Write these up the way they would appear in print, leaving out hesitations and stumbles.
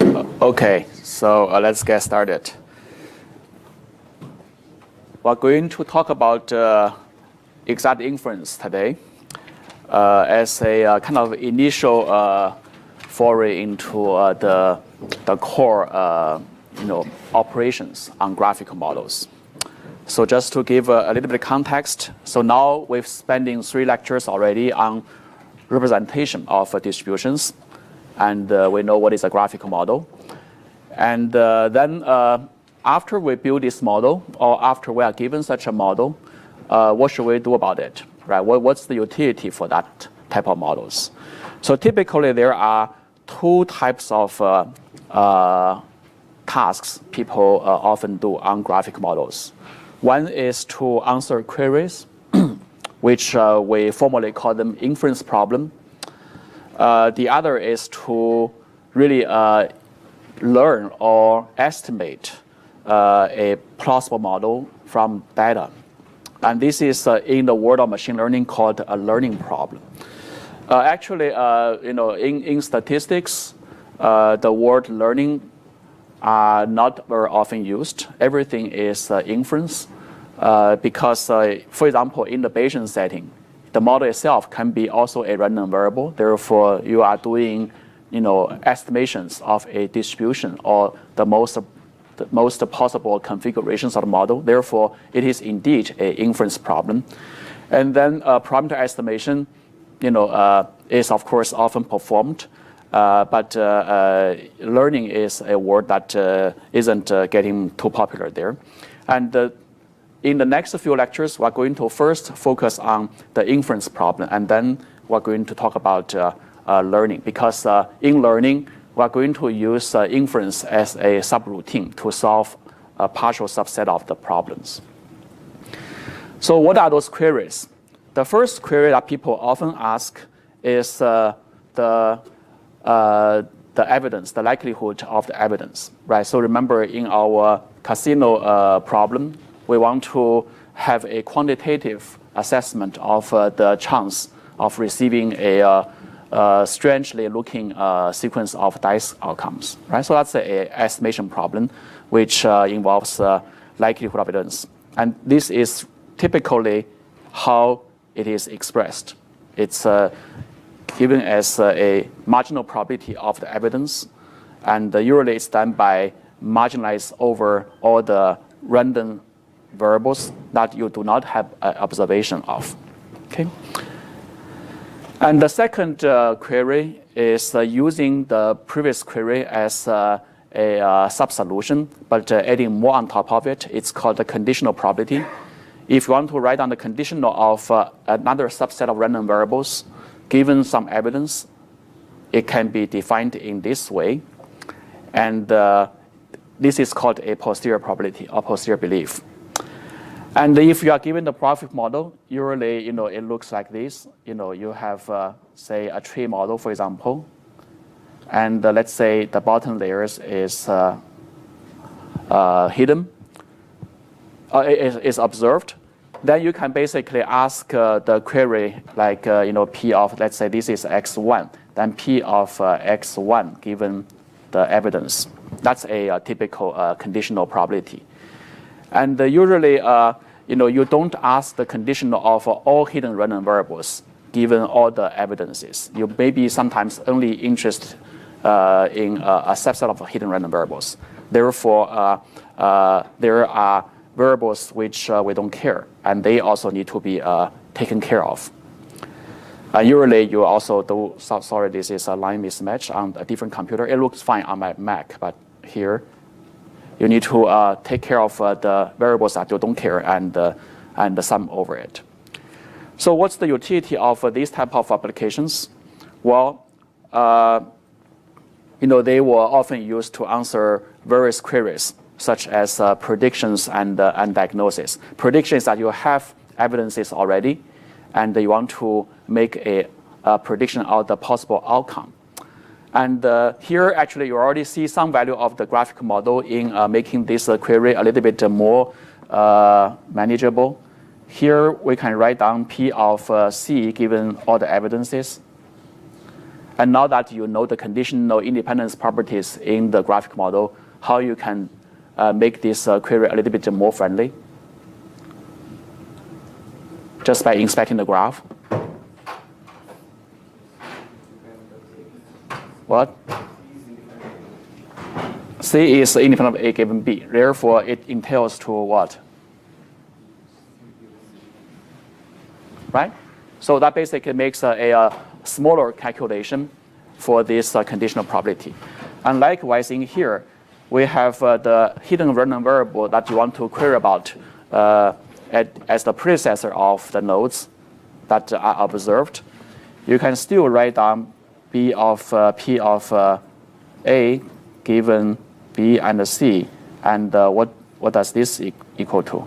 Okay, so let's get started. We're going to talk about exact inference today as a kind of initial foray into the core operations on graphical models. So just to give a little bit of context, so now we're spending 3 lectures already on representation of distributions, and we know what is a graphical model. And then after we build this model, or after we are given such a model, what should we do about it, right? What's the utility for that type of models? So typically there are 2 types of tasks people often do on graphical models. One is to answer queries, which we formally call them inference problem. The other is to really learn or estimate a plausible model from data. And this is in the world of machine learning called a learning problem. Actually, in statistics, the word learning are not very often used. Everything is inference because, for example, in the Bayesian setting, the model itself can be also a random variable. Therefore, you are doing estimations of a distribution or the most possible configurations of the model. Therefore, it is indeed an inference problem. And then parameter estimation is, of course, often performed. But learning is a word that isn't getting too popular there. And in the next few lectures, we're going to first focus on the inference problem, and then we're going to talk about learning. Because in learning, we're going to use inference as a subroutine to solve a partial subset of the problems. So what are those queries? The first query that people often ask is the evidence, the likelihood of the evidence, right? So remember, in our casino problem, we want to have a quantitative assessment of the chance of receiving a strangely looking sequence of dice outcomes, right? So that's an estimation problem, which involves likelihood of evidence. And this is typically how it is expressed. It's given as a marginal probability of the evidence, and usually it's done by marginalize over all the random variables that you do not have observation of. Okay. And the second query is using the previous query as a sub-solution, but adding more on top of it. It's called the conditional probability. If you want to write down the conditional of another subset of random variables, given some evidence, it can be defined in this way. And this is called a posterior probability or posterior belief. And if you are given the graphic model, usually it looks like this. You have say a tree model, for example, and let's say the bottom layers is hidden, is observed. Then you can basically ask the query like P of, let's say this is x1, then P of x1 given the evidence. That's a typical conditional probability. And usually, you don't ask the conditional of all hidden random variables given all the evidences. You may be sometimes only interested in a subset of hidden random variables. Therefore, there are variables which we don't care, and they also need to be taken care of. Usually, you also do, sorry, this is a line mismatch on a different computer. It looks fine on my Mac, but here, you need to take care of the variables that you don't care and sum over it. So what's the utility of these type of applications? Well, they were often used to answer various queries, such as predictions and diagnosis. Predictions that you have evidences already, and you want to make a prediction of the possible outcome. And here, actually, you already see some value of the graphical model in making this query a little bit more manageable. Here, we can write down P of C given all the evidences. And now that you know the conditional independence properties in the graphic model, how you can make this query a little bit more friendly? Just by inspecting the graph. What? C is independent of A given B. Therefore, it entails to what? Right? So that basically makes a smaller calculation for this conditional probability. And likewise in here, we have the hidden random variable that you want to query about as the predecessor of the nodes that are observed. You can still write down B of P of A given B and C. And what does this equal to?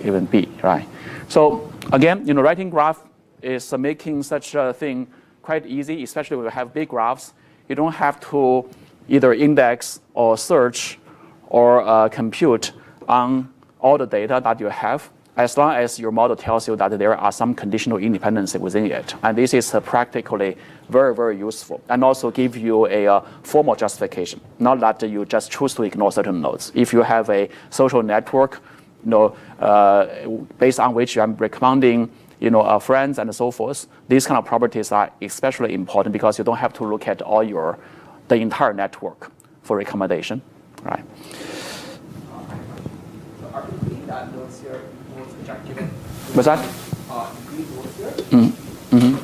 Given B, right? So again, writing graph is making such a thing quite easy, especially when we have big graphs. You don't have to either index or search or compute on all the data that you have, as long as your model tells you that there are some conditional independency within it. And this is practically very, very useful, and also give you a formal justification, not that you just choose to ignore certain nodes. If you have a social network, based on which I'm recommending friends and so forth, these kind of properties are especially important because you don't have to look at the entire network for recommendation, right? So are we doing that nodes here, nodes which are given? What's that? These nodes here? Mm-hmm. Mm-hmm.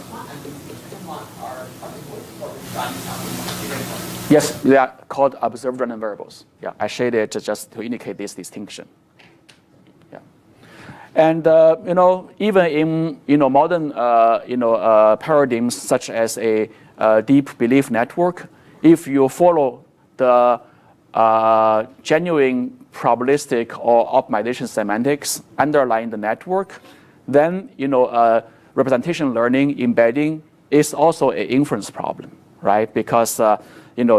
Yes, they are called observed random variables. Yeah, I shaded it just to indicate this distinction. Yeah, and even in modern paradigms such as a deep belief network, if you follow the genuine probabilistic or optimization semantics underlying the network, then representation learning embedding is also an inference problem, right? Because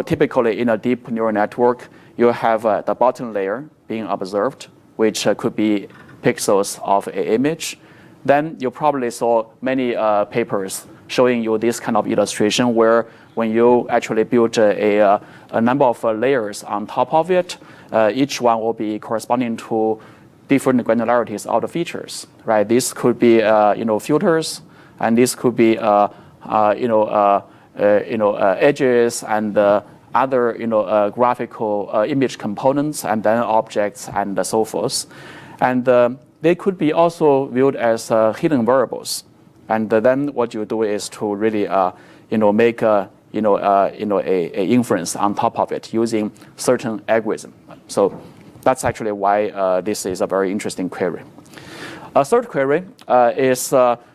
typically in a deep neural network, you have the bottom layer being observed, which could be pixels of an image. Then you probably saw many papers showing you this kind of illustration where when you actually build a number of layers on top of it, each one will be corresponding to different granularities of the features, right? This could be filters, and this could be edges and other graphical image components, and then objects and so forth. And they could be also viewed as hidden variables. And then what you do is to really make a inference on top of it using certain algorithm. So that's actually why this is a very interesting query. A third query is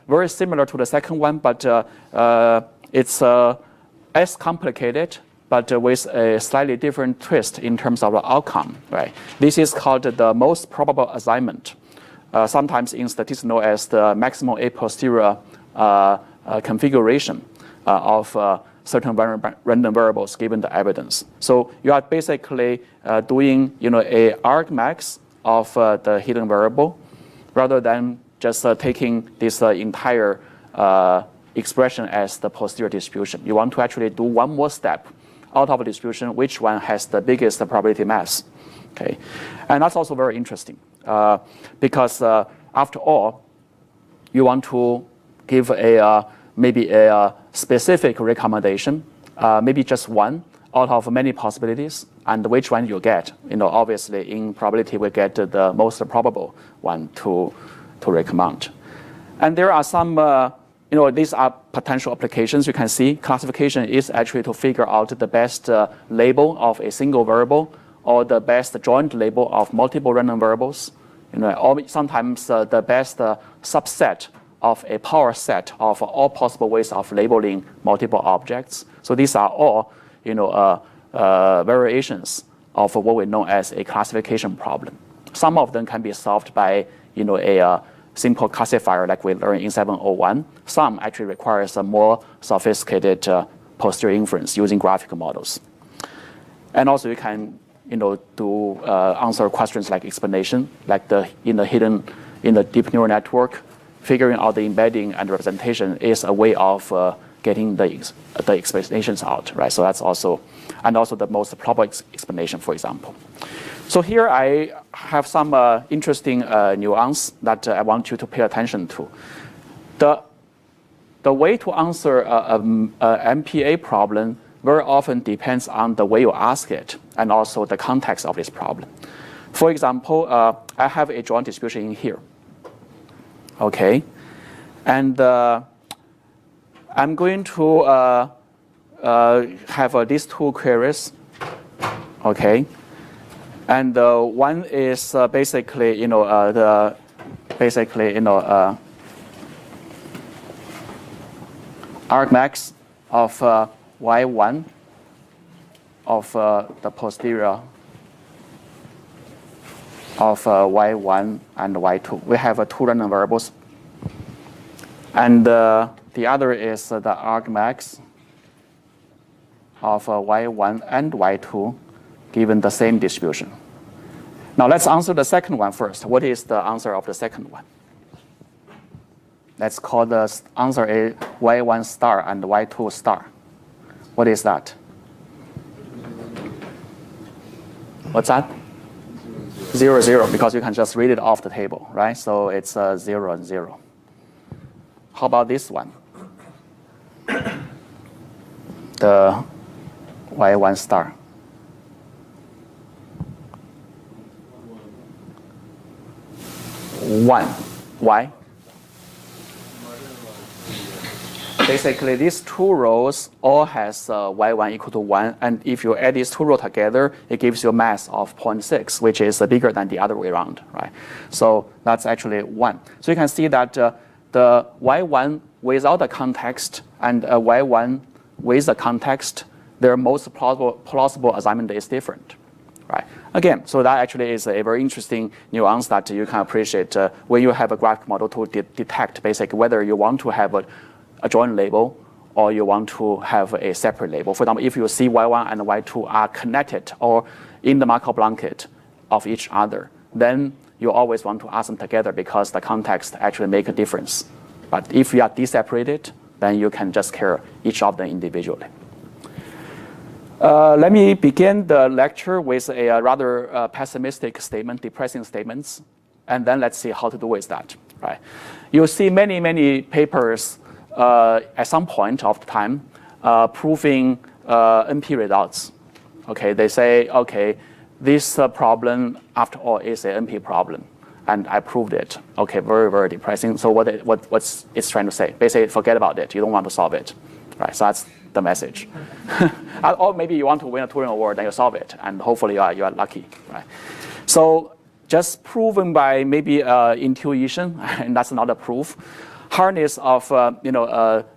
very similar to the second one, but it's as complicated, but with a slightly different twist in terms of the outcome. Right? This is called the most probable assignment, sometimes in statistics known as the maximum a posteriori configuration of certain random variables given the evidence. So you are basically doing a argmax of the hidden variable, rather than just taking this entire expression as the posterior distribution. You want to actually do one more step out of a distribution, which one has the biggest probability mass. Okay, and that's also very interesting because after all, you want to give maybe a specific recommendation, maybe just one out of many possibilities, and which one you get. Obviously in probability we get the most probable one to recommend. And there are some, these are potential applications. You can see classification is actually to figure out the best label of a single variable or the best joint label of multiple random variables. Or sometimes the best subset of a power set of all possible ways of labeling multiple objects. So these are all, variations of what we know as a classification problem. Some of them can be solved by, a simple classifier like we learned in 701. Some actually requires a more sophisticated posterior inference using graphical models. And also you can, do answer questions like explanation, like in the deep neural network. figuring out the embedding and representation is a way of getting the explanations out, right? So that's also, and also the most probable explanation, for example. So here I have some interesting nuance that I want you to pay attention to. The way to answer an MPA problem very often depends on the way you ask it and also the context of this problem. For example, I have a joint distribution in here. Okay, and I'm going to have these two queries. Okay, and one is basically, argmax of y1 of the posterior of y1 and y2. We have two random variables. And the other is the argmax of y1 and y2 given the same distribution. Now let's answer the second one first. What is the answer of the second one? Let's call the answer a y1 star and y2 star. What is that? What's that? 0, 0, because you can just read it off the table, right? So it's 0 and 0. How about this one? The y1 star. 1. Why? Basically, these two rows all has y1 equal to 1, and if you add these two rows together, it gives you a mass of 0.6, which is bigger than the other way around, right? So that's actually 1. So you can see that the y1 without the context and y1 with the context, their most plausible assignment is different, right? Again, so that actually is a very interesting nuance that you can appreciate when you have a graphic model to detect basically whether you want to have a joint label or you want to have a separate label. For example, if you see y1 and y2 are connected or in the Markov blanket of each other, then you always want to ask them together because the context actually make a difference. But if you are de-separated, then you can just care each of them individually. Let me begin the lecture with a rather pessimistic statement, depressing statements, and then let's see how to do with that, right? You'll see many, many papers at some point of time proving NP results. Okay, they say, okay, this problem after all is an NP problem, and I proved it. Okay, very, very depressing. So what's it's trying to say? Basically, forget about it. You don't want to solve it, right? So that's the message. Or maybe you want to win a Turing Award, then you solve it, and hopefully you are lucky, right? So just proven by maybe intuition, and that's not a proof. Hardness of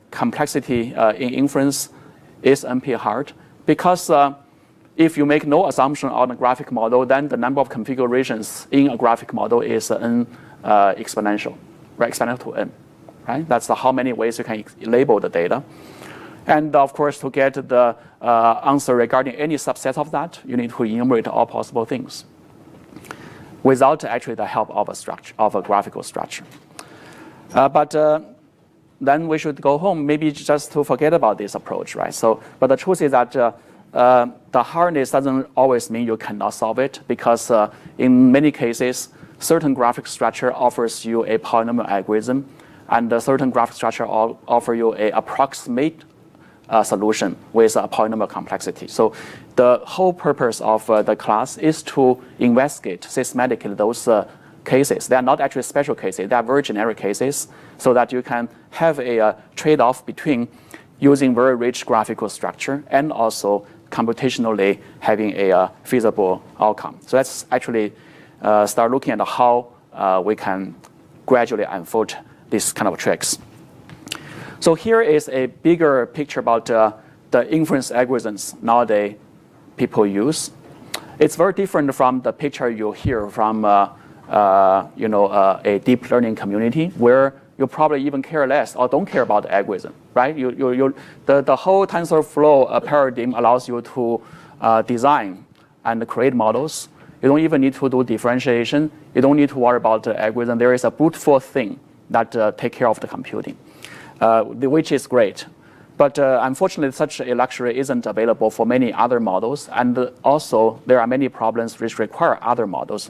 complexity in inference is NP hard because if you make no assumption on a graphic model, then the number of configurations in a graphic model is n exponential, right? Exponential to n, right? That's how many ways you can label the data. And of course, to get the answer regarding any subset of that, you need to enumerate all possible things without actually the help of a structure, of a graphical structure. But then we should go home, maybe just to forget about this approach, right? So, but the truth is that the hardness doesn't always mean you cannot solve it, because in many cases, certain graphic structure offers you a polynomial algorithm, and a certain graphic structure offer you an approximate solution with a polynomial complexity. So the whole purpose of the class is to investigate systematically those cases. They are not actually special cases. They are very generic cases, so that you can have a trade-off between using very rich graphical structure and also computationally having a feasible outcome. So let's actually start looking at how we can gradually unfold these kind of tricks. So here is a bigger picture about the inference algorithms nowadays people use. It's very different from the picture you hear from a deep learning community where you probably even care less or don't care about the algorithm, right? The whole TensorFlow paradigm allows you to design and create models. You don't even need to do differentiation. You don't need to worry about the algorithm. There is a brute force thing that take care of the computing, which is great. But unfortunately, such a luxury isn't available for many other models, and also there are many problems which require other models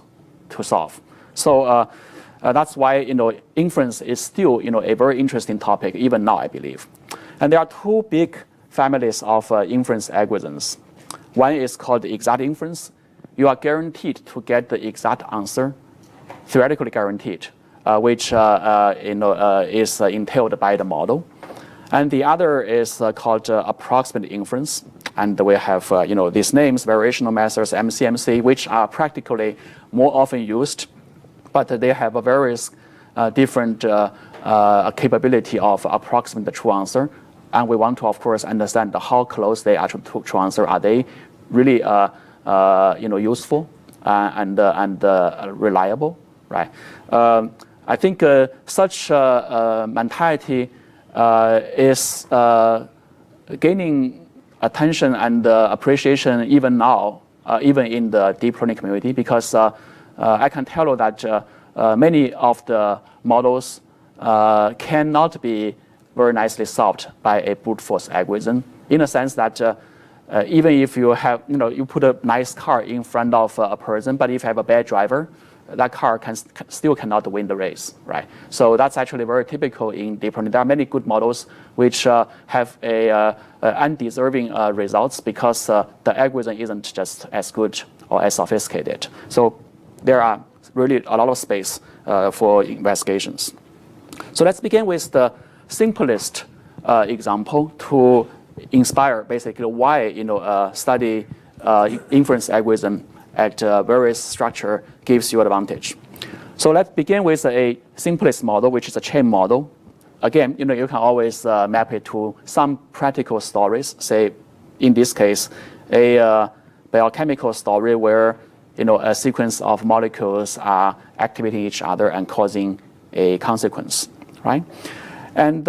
to solve. So that's why inference is still a very interesting topic even now, I believe. And there are two big families of inference algorithms. One is called exact inference. You are guaranteed to get the exact answer, theoretically guaranteed, which is entailed by the model. And the other is called approximate inference. And we have these names, variational methods, MCMC, which are practically more often used, but they have a various different capability of approximate the true answer. And we want to, of course, understand how close they are to true answer. Are they really useful and reliable, right? I think such mentality is gaining attention and appreciation even now, even in the deep learning community, because I can tell you that many of the models cannot be very nicely solved by a brute force algorithm, in a sense that even if you have, you put a nice car in front of a person, but if you have a bad driver, that car still cannot win the race, right? So that's actually very typical in deep learning. There are many good models which have undeserving results because the algorithm isn't just as good or as sophisticated. So there are really a lot of space for investigations. So let's begin with the simplest example to inspire basically why study inference algorithm at various structure gives you advantage. So let's begin with a simplest model, which is a chain model. Again, you can always map it to some practical stories. Say, in this case, a biochemical story where a sequence of molecules are activating each other and causing a consequence, right? And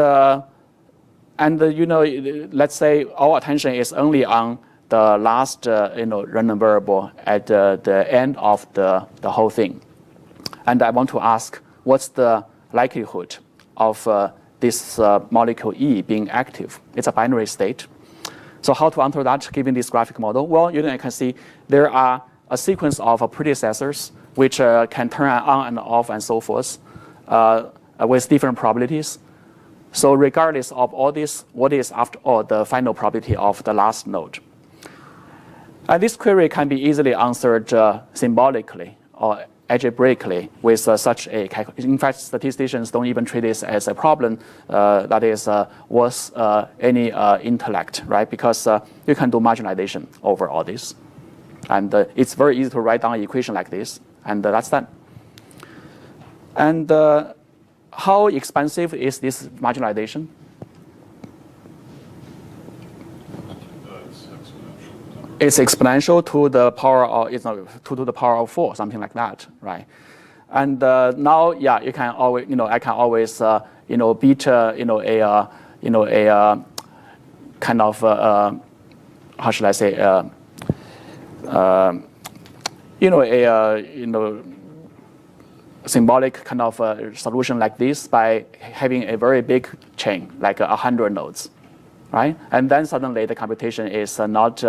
let's say our attention is only on the last random variable at the end of the whole thing. And I want to ask, what's the likelihood of this molecule E being active? It's a binary state. So how to answer that given this graphic model? Well, you can see there are a sequence of predecessors which can turn on and off and so forth with different probabilities. So regardless of all this, what is after all the final probability of the last node? And this query can be easily answered symbolically or algebraically with such a calculation. In fact, statisticians don't even treat this as a problem that is worth any intellect, right? Because you can do marginalization over all this. And it's very easy to write down an equation like this, and that's done. And how expensive is this marginalization? It's exponential to the power of to the power of 4, something like that, right? And now, yeah, you can always, I can always, beat, a kind of, how should I say, symbolic kind of solution like this by having a very big chain, like 100 nodes, right? And then suddenly the computation is not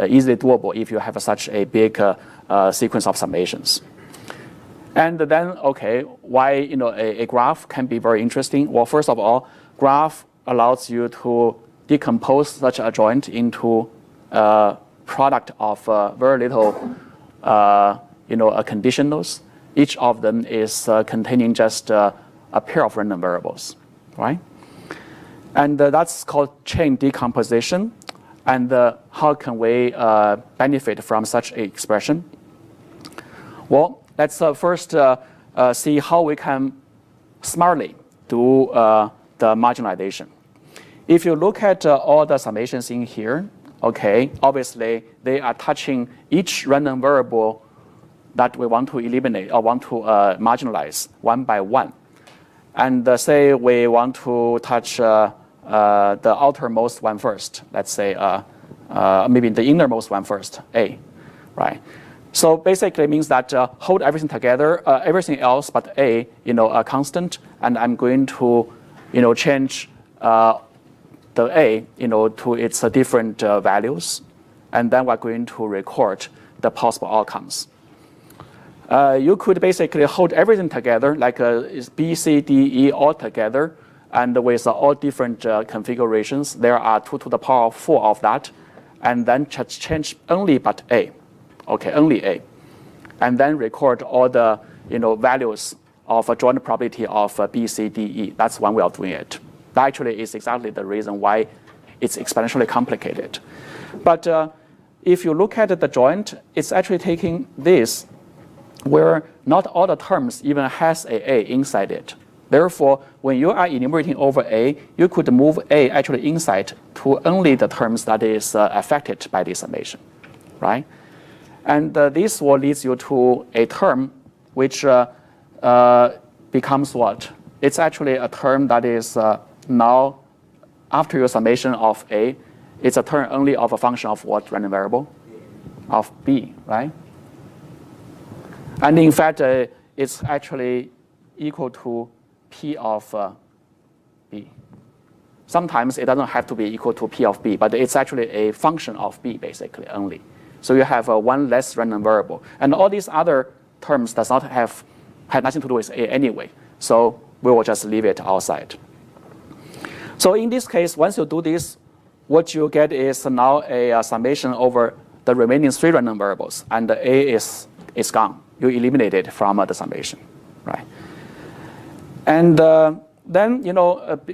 easily doable if you have such a big sequence of summations. And then, okay, why a graph can be very interesting? Well, first of all, graph allows you to decompose such a joint into a product of very little, conditionals. Each of them is containing just a pair of random variables, right? And that's called chain decomposition. And how can we benefit from such an expression? Well, let's first see how we can smartly do the marginalization. If you look at all the summations in here, okay, obviously they are touching each random variable that we want to eliminate or want to marginalize one by one. And say we want to touch the outermost one first, let's say maybe the innermost one first, A, right? So basically it means that hold everything together, everything else but A, a constant, and I'm going to, change the A, to its different values, and then we're going to record the possible outcomes. You could basically hold everything together, like is B, C, D, E all together, and with all different configurations. There are 2 to the power of 4 of that, and then just change only but A. Okay, only A. And then record all the values of a joint probability of B, C, D, E. That's one way of doing it. That actually is exactly the reason why it's exponentially complicated. But if you look at the joint, it's actually taking this, where not all the terms even has A inside it. Therefore, when you are enumerating over A, you could move A actually inside to only the terms that is affected by this summation, right? And this will lead you to a term which becomes what? It's actually a term that is now, after your summation of A, it's a term only of a function of what random variable? Of B, right? And in fact, it's actually equal to P of B. Sometimes it doesn't have to be equal to P of B, but it's actually a function of B basically only. So you have one less random variable. And all these other terms had nothing to do with A anyway. So we will just leave it outside. So in this case, once you do this, what you get is now a summation over the remaining 3 random variables, and the A is gone. You eliminate it from the summation, right? And then,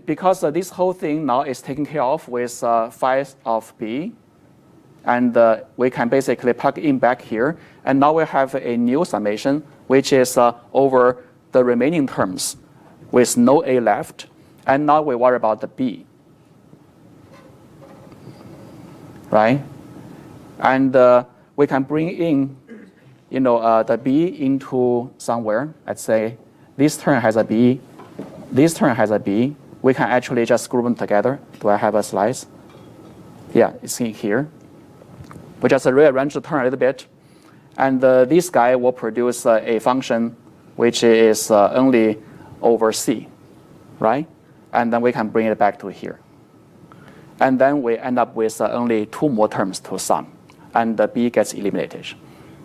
because this whole thing now is taken care of with phi of B, and we can basically plug in back here, and now we have a new summation, which is over the remaining terms with no A left, and now we worry about the B, right? And we can bring in the B into somewhere. Let's say this term has a B, this term has a B. We can actually just group them together. Do I have a slice? Yeah, it's in here. We just rearrange the term a little bit. And this guy will produce a function which is only over C, right? And then we can bring it back to here. And then we end up with only 2 more terms to sum. And the B gets eliminated.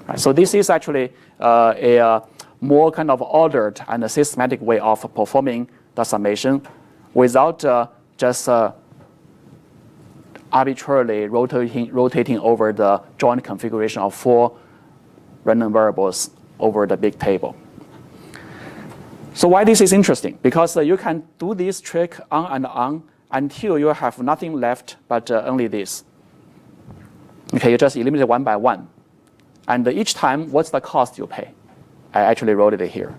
Right? So this is actually a more kind of ordered and a systematic way of performing the summation without just arbitrarily rotating over the joint configuration of 4 random variables over the big table. So why this is interesting? Because you can do this trick on and on until you have nothing left but only this. Okay, you just eliminate one by one. And each time, what's the cost you pay? I actually wrote it here,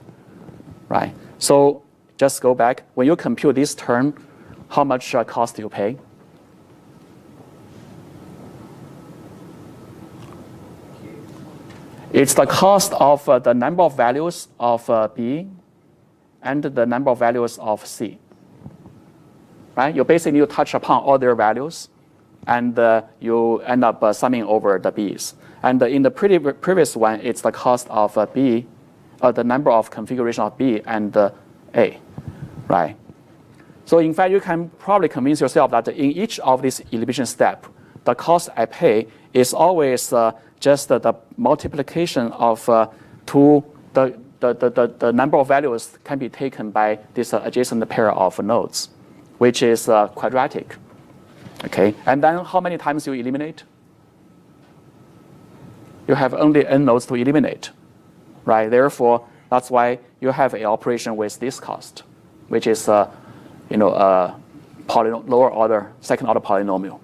right? So just go back. When you compute this term, how much cost you pay? It's the cost of the number of values of B and the number of values of C. Right? You basically need to touch upon all their values, and you end up summing over the B's. And in the previous one, it's the cost of B, the number of configuration of B and A, right? So in fact, you can probably convince yourself that in each of these elimination steps, the cost I pay is always just the multiplication of the number of values can be taken by this adjacent pair of nodes, which is quadratic. Okay, and then how many times you eliminate? You have only n nodes to eliminate, right? Therefore, that's why you have an operation with this cost, which is lower order, second order polynomial.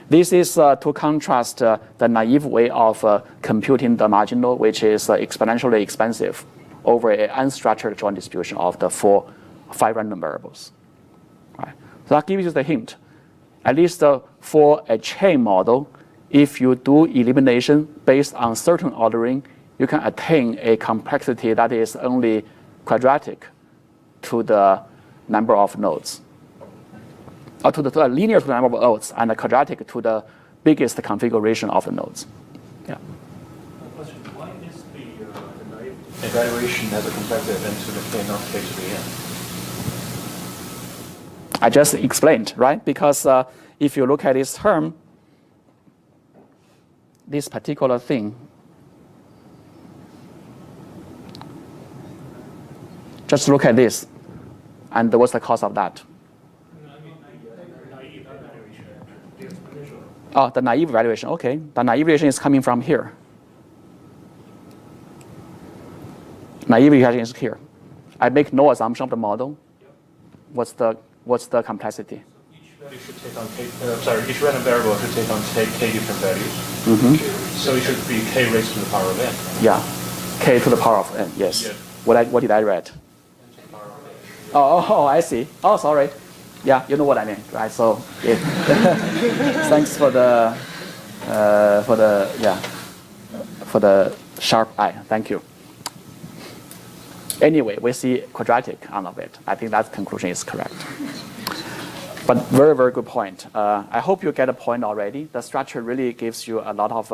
This is to contrast the naive way of computing the marginal, which is exponentially expensive over an unstructured joint distribution of the 5 random variables. Right? So that gives you the hint. At least for a chain model, if you do elimination based on certain ordering, you can attain a complexity that is only quadratic to the number of nodes, or to the linear to the number of nodes, and a quadratic to the biggest configuration of the nodes. Yeah. Question: why evaluation has a complexity of n to the k, not k to the n. I just explained, right? Because if you look at this term, this particular thing, just look at this, and what's the cause of that? Oh, the naive evaluation. Okay, the naive evaluation is coming from here. Naive evaluation is here. I make no assumption of the model. What's the complexity? Each value should take on k. Each random variable should take on k different values. So it should be k raised to the power of n. Yeah, k to the power of n. Yes. Yeah. What did I write? Oh, I see. Oh, sorry. Yeah, you know what I mean, right? So, thanks for the sharp eye. Thank you. Anyway, we see quadratic out of it. I think that conclusion is correct. But very, very good point. I hope you get a point already. The structure really gives you a lot of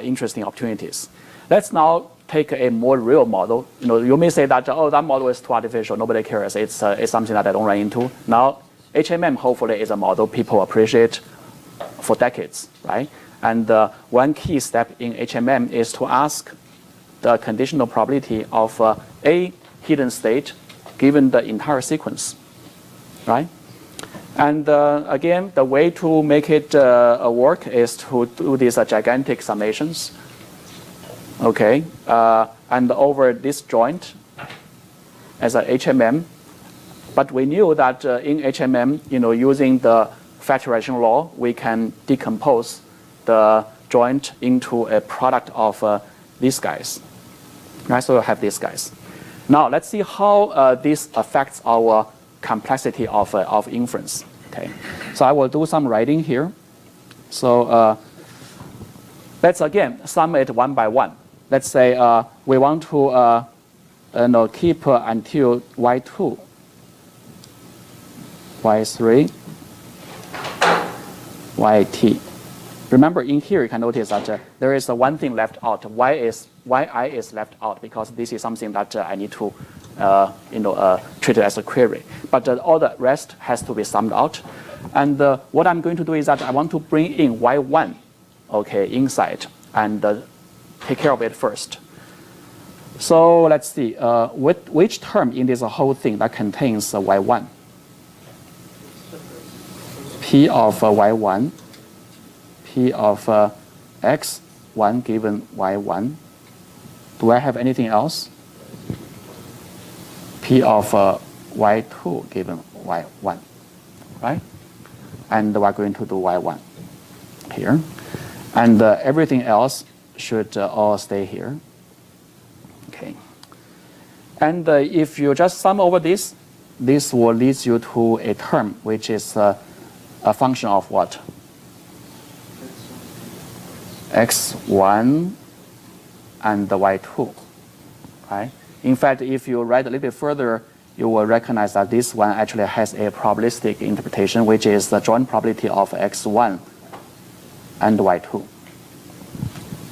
interesting opportunities. Let's now take a more real model. You may say that, oh, that model is too artificial. Nobody cares. It's something that I don't run into. Now, HMM hopefully is a model people appreciate for decades, right? And one key step in HMM is to ask the conditional probability of a hidden state given the entire sequence, right? And again, the way to make it work is to do these gigantic summations, okay? And over this joint as a HMM. But we knew that in HMM, using the factorization law, we can decompose the joint into a product of these guys. Right, so we'll have these guys. Now let's see how this affects our complexity of inference. Okay, so I will do some writing here. So let's again sum it one by one. Let's say we want to keep until y2, y3, yt. Remember, in here you can notice that there is one thing left out. yi is left out because this is something that I need to treat it as a query. But all the rest has to be summed out. And what I'm going to do is that I want to bring in y1, okay, inside and take care of it first. So let's see, which term in this whole thing that contains y1? P of y1, P of x1 given y1. Do I have anything else? P of y2 given y1, right? And we're going to do y1 here. And everything else should all stay here. Okay. And if you just sum over this, this will lead you to a term which is a function of what? x1 and y2, right? In fact, if you write a little bit further, you will recognize that this one actually has a probabilistic interpretation, which is the joint probability of x1 and y2.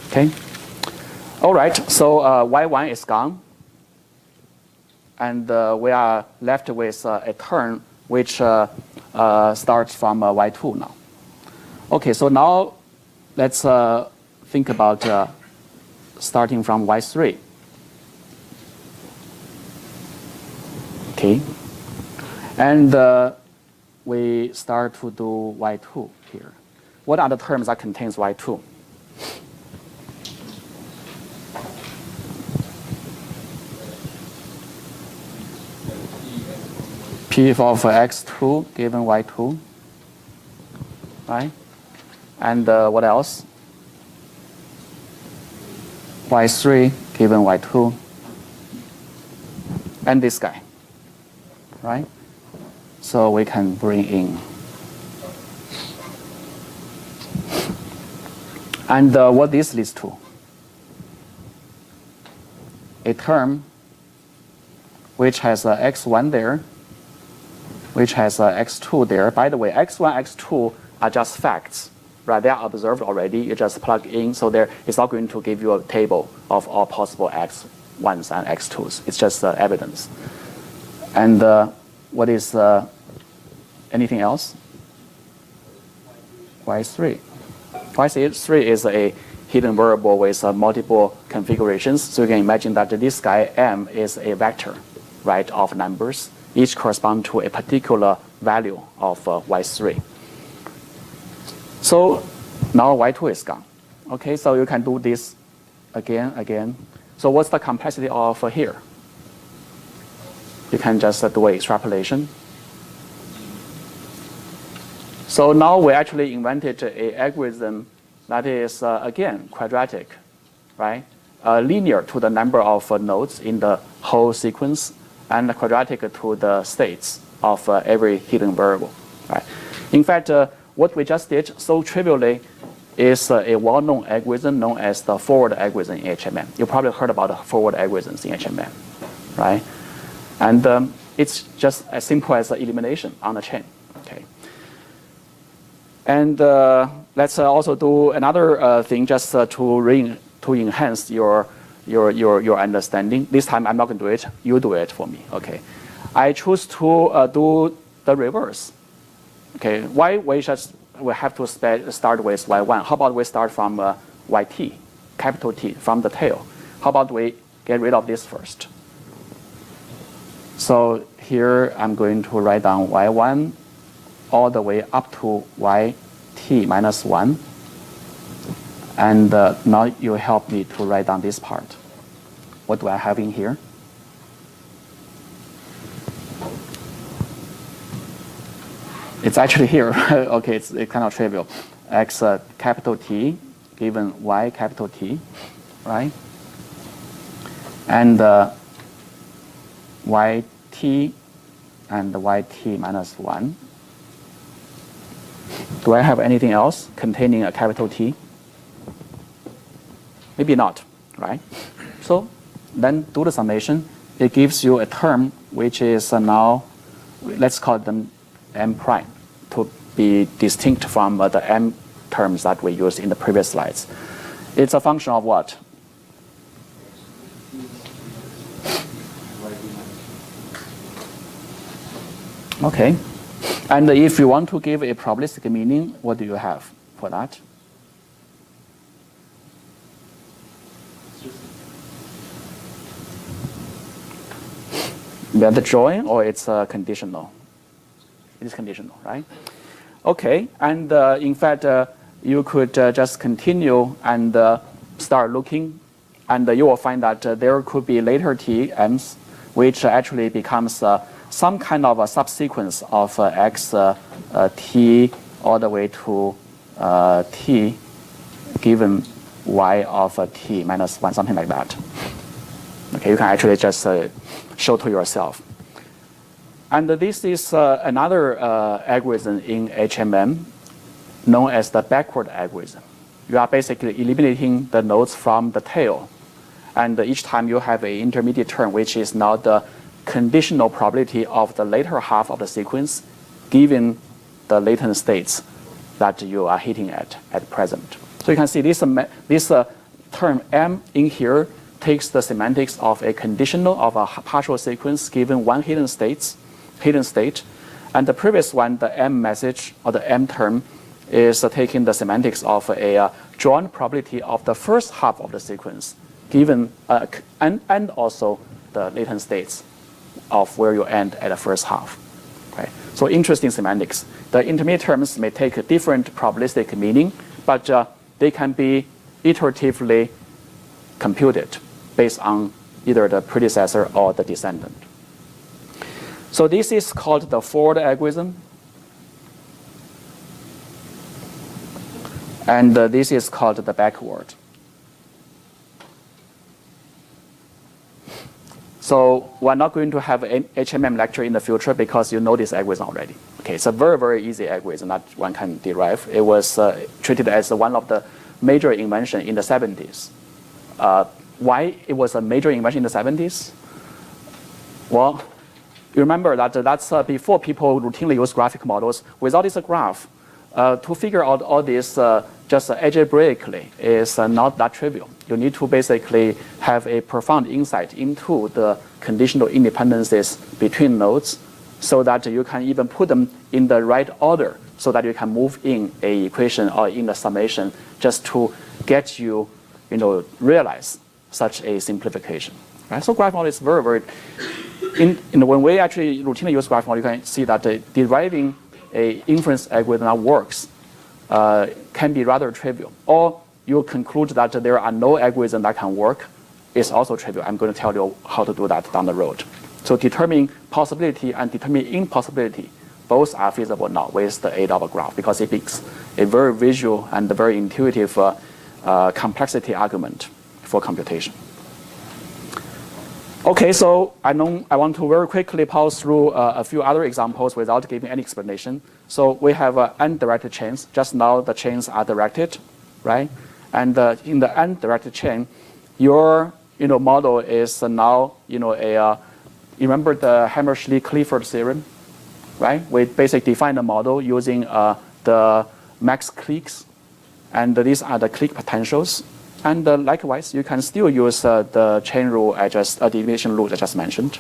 Okay? All right, so y1 is gone. And we are left with a term which starts from y2 now. Okay, so now let's think about starting from y3. Okay, and we start to do y2 here. What are the terms that contains y2? P of x2 given y2, right? And what else? y3 given y2, and this guy, right? So we can bring in. And what this leads to? A term which has x1 there, which has x2 there. By the way, x1, x2 are just facts, right? They are observed already. You just plug in, so there it's not going to give you a table of all possible x, x1s and x2s. It's just evidence. And what is anything else? y3. y3 is a hidden variable with multiple configurations. So you can imagine that this guy m is a vector, right, of numbers, each correspond to a particular value of y3. So now y2 is gone. Okay, so you can do this again. So what's the complexity of here? You can just do an extrapolation. So now we actually invented an algorithm that is, again, quadratic, right? Linear to the number of nodes in the whole sequence, and quadratic to the states of every hidden variable, right? In fact, what we just did so trivially is a well-known algorithm known as the forward algorithm in HMM. You probably heard about the forward algorithms in HMM, right? And it's just as simple as elimination on the chain, okay? And let's also do another thing just to enhance your understanding. This time I'm not going to do it. You do it for me. Okay. I choose to do the reverse. Okay. Why we have to start with y1? How about we start from yt, capital T, from the tail? How about we get rid of this first? So here I'm going to write down y1 all the way up to yt minus 1. And now you help me to write down this part. What do I have in here? It's actually here. Okay, it's kind of trivial. X capital T given y capital T, right? And yt and yt minus 1. Do I have anything else containing a capital T? Maybe not, right? So then do the summation. It gives you a term which is now, let's call them m prime to be distinct from the m terms that we used in the previous slides. It's a function of what? Okay. And if you want to give a probabilistic meaning, what do you have for that? Yeah, the drawing, or it's conditional? It is conditional, right? Okay, and in fact, you could just continue and start looking, and you will find that there could be later Tm's, which actually becomes some kind of a subsequence of x t all the way to t given y of t minus 1, something like that. Okay, you can actually just show to yourself. And this is another algorithm in HMM known as the backward algorithm. You are basically eliminating the nodes from the tail. And each time you have an intermediate term, which is now the conditional probability of the later half of the sequence given the latent states that you are hitting at present. So you can see this term m in here takes the semantics of a conditional of a partial sequence given one hidden state. And the previous one, the m message or the m term, is taking the semantics of a drawn probability of the first half of the sequence given and also the latent states of where you end at the first half. Okay. So interesting semantics. The intermediate terms may take a different probabilistic meaning, but they can be iteratively computed based on either the predecessor or the descendant. So this is called the forward algorithm. And this is called the backward. So we're not going to have an HMM lecture in the future because you know this algorithm already. Okay, it's a very, very easy algorithm that one can derive. It was treated as one of the major inventions in the 70s. Why it was a major invention in the 70s? Well, you remember that that's before people routinely use graphic models. Without this graph, to figure out all these just algebraically is not that trivial. You need to basically have a profound insight into the conditional independencies between nodes so that you can even put them in the right order so that you can move in a equation or in the summation just to get you, realize such a simplification. Right? So graph model is very, very, when we actually routinely use graph model, you can see that deriving a inference algorithm that works can be rather trivial. Or you conclude that there are no algorithms that can work is also trivial. I'm going to tell you how to do that down the road. So determining possibility and determining impossibility, both are feasible now with the aid of a graph because it makes a very visual and very intuitive complexity argument for computation. Okay, so I want to very quickly pause through a few other examples without giving any explanation. So we have undirected chains. Just now the chains are directed, right? And in the undirected chain, your model is now you remember the Hammerschmidt-Clifford theorem, right? We basically define the model using the max cliques, and these are the clique potentials. And likewise, you can still use the chain rule division rule I just mentioned.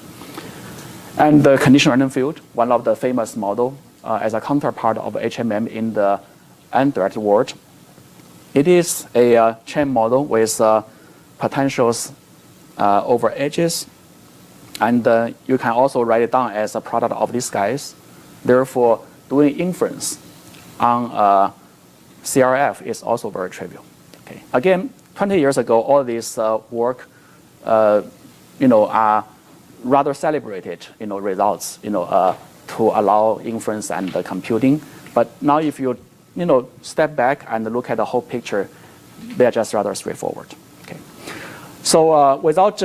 And the conditional random field, one of the famous model as a counterpart of HMM in the undirected world. It is a chain model with potentials over edges. And you can also write it down as a product of these guys. Therefore, doing inference on CRF is also very trivial. Okay. Again, 20 years ago, all this work, are rather celebrated, results, to allow inference and computing. But now, if you, step back and look at the whole picture, they are just rather straightforward. Okay. So without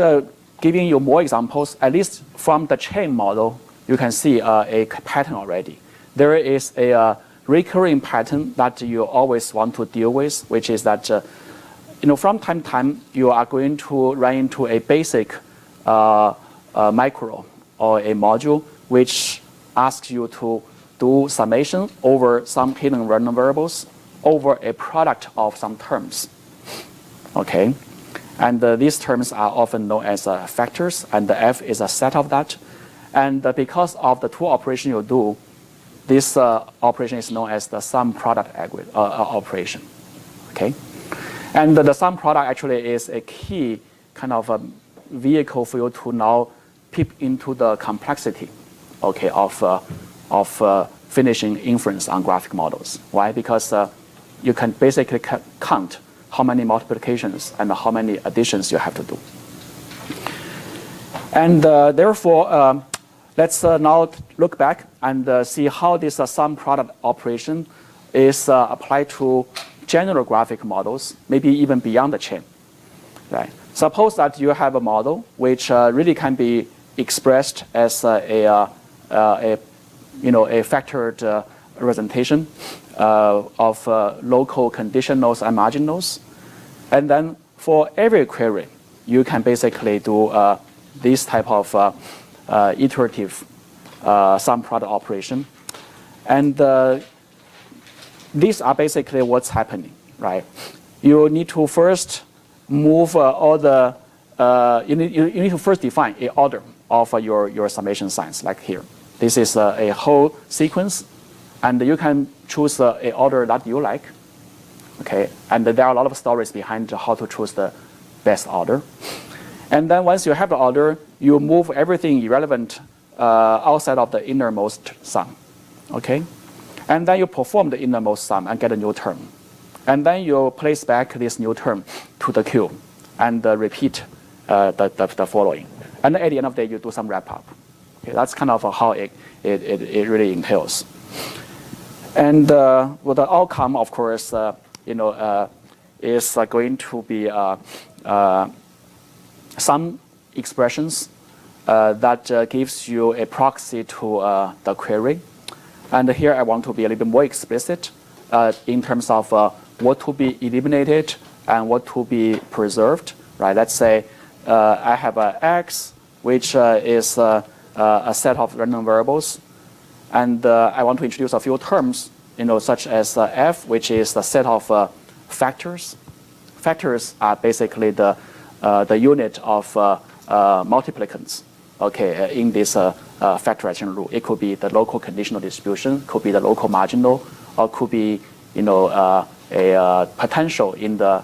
giving you more examples, at least from the chain model, you can see a pattern already. There is a recurring pattern that you always want to deal with, which is that from time to time, you are going to run into a basic micro or a module which asks you to do summation over some hidden random variables over a product of some terms. Okay, and these terms are often known as factors, and the F is a set of that. And because of the two operations you do, this operation is known as the sum product operation. Okay. And the sum product actually is a key kind of a vehicle for you to now peep into the complexity, okay, of finishing inference on graphic models. Why? Because you can basically count how many multiplications and how many additions you have to do. And therefore, let's now look back and see how this sum product operation is applied to general graphic models, maybe even beyond the chain. Right? Suppose that you have a model which really can be expressed as a factored representation of local conditionals and marginals. And then for every query, you can basically do this type of iterative sum product operation. And these are basically what's happening, right? You need to first move all the, you need to first define a order of your summation signs, like here. This is a whole sequence, and you can choose a order that you like, okay? And there are a lot of stories behind how to choose the best order. And then once you have the order, you move everything irrelevant outside of the innermost sum, okay? And then you perform the innermost sum and get a new term. And then you place back this new term to the queue and repeat the following. And at the end of the day, you do some wrap up. Okay, that's kind of how it really entails. And well, the outcome, of course, is going to be some expressions that gives you a proxy to the query. And here I want to be a little bit more explicit in terms of what to be eliminated and what to be preserved. Right? Let's say I have X, which is a set of random variables, and I want to introduce a few terms, such as F, which is the set of factors. Factors are basically the unit of multiplicants, okay, in this factorization rule. It could be the local conditional distribution, could be the local marginal, or could be a potential in the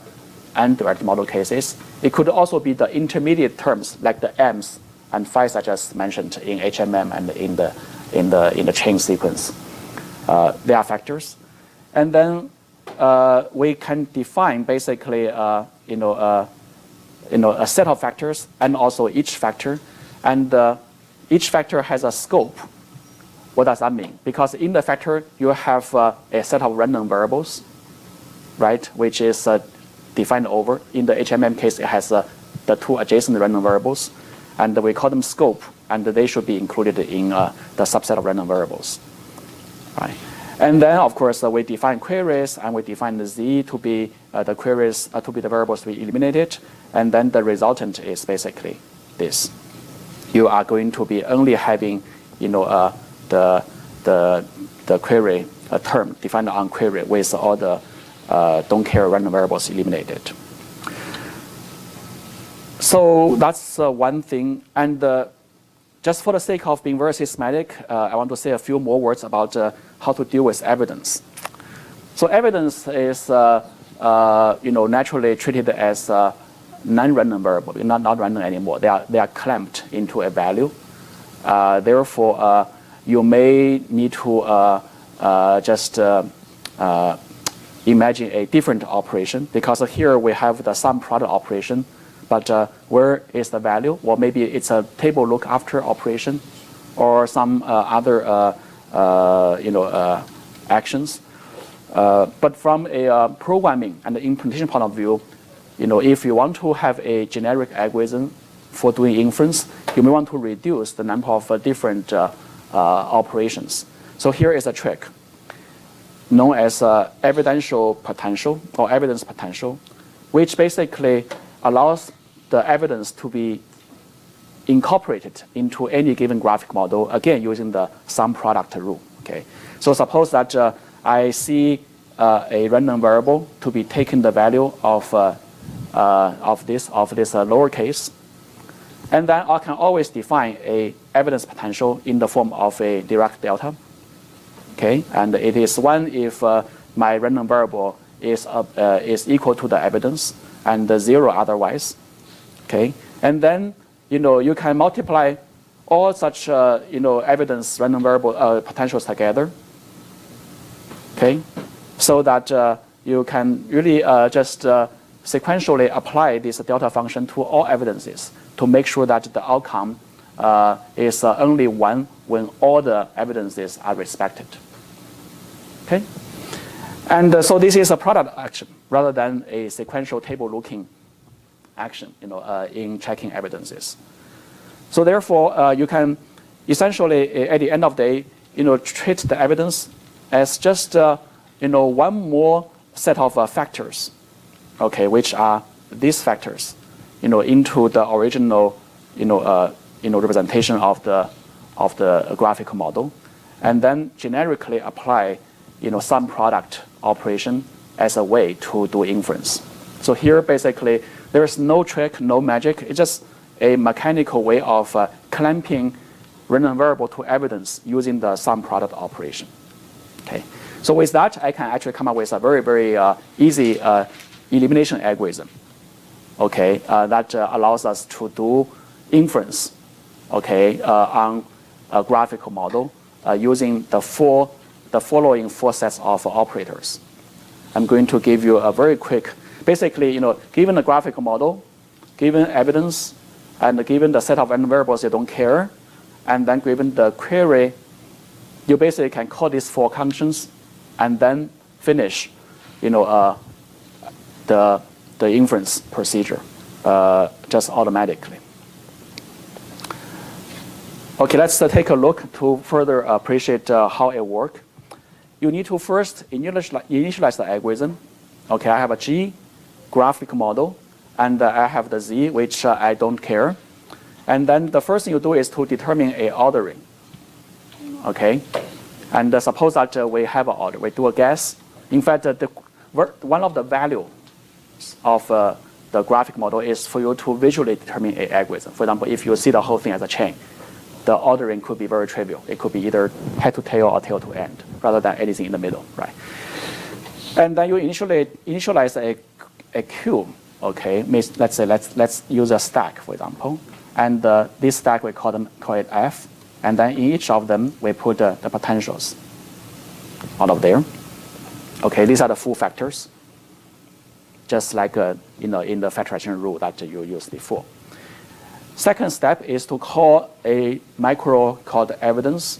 undirected model cases. It could also be the intermediate terms like the m's and phi's I just mentioned in HMM and in the chain sequence. They are factors, and then we can define basically a set of factors and also each factor, and each factor has a scope. What does that mean? Because in the factor you have a set of random variables, right, which is defined over. In the HMM case, it has the two adjacent random variables, and we call them scope, and they should be included in the subset of random variables, right? And then, of course, we define queries, and we define the z to be the queries to be the variables to be eliminated, and then the resultant is basically this. You are going to be only having, the query term defined on query with all the don't care random variables eliminated. So that's one thing, and just for the sake of being very systematic, I want to say a few more words about how to deal with evidence. So evidence is, naturally treated as non-random variable, not random anymore. They are clamped into a value. Therefore, you may need to just imagine a different operation, because here we have the sum product operation. But where is the value? Well, maybe it's a table look after operation, or some other actions. But from a programming and the implementation point of view, if you want to have a generic algorithm for doing inference, you may want to reduce the number of different operations. So here is a trick known as evidential potential or evidence potential, which basically allows the evidence to be incorporated into any given graphic model, again using the sum product rule. Okay, so suppose that I see a random variable to be taking the value of this lowercase, and then I can always define a evidence potential in the form of a Dirac delta. Okay, and it is one if my random variable is equal to the evidence, and zero otherwise. Okay, and then you can multiply all such evidence random variable potentials together. Okay, so that you can really just sequentially apply this delta function to all evidences to make sure that the outcome is only one when all the evidences are respected. Okay, and so this is a product action rather than a sequential table looking action, in checking evidences. So therefore, you can essentially, at the end of the day, treat the evidence as just, one more set of factors, okay, which are these factors, into the original, representation of the graphical model, and then generically apply, some product operation as a way to do inference. So here, basically, there is no trick, no magic. It's just a mechanical way of clamping random variable to evidence using the sum product operation. Okay, so with that, I can actually come up with a very, very easy elimination algorithm. Okay, that allows us to do inference. Okay, on a graphical model using the following four sets of operators. I'm going to give you a very quick. Basically, given the graphical model, given evidence, and given the set of random variables you don't care, and then given the query, you basically can call these four functions, and then finish, the inference procedure just automatically. Okay, let's take a look to further appreciate how it works. You need to first initialize the algorithm. Okay, I have a G graphic model, and I have the Z, which I don't care. And then the first thing you do is to determine a ordering. Okay, and suppose that we have an order. We do a guess. In fact, one of the values of the graphic model is for you to visually determine an algorithm. For example, if you see the whole thing as a chain, the ordering could be very trivial. It could be either head to tail or tail to end, rather than anything in the middle, right? And then you initialize a queue. Okay, let's say let's use a stack, for example, and this stack we call it F, and then in each of them we put the potentials out of there. Okay, these are the full factors, just like in the factorization rule that you used before. Second step is to call a macro called evidence,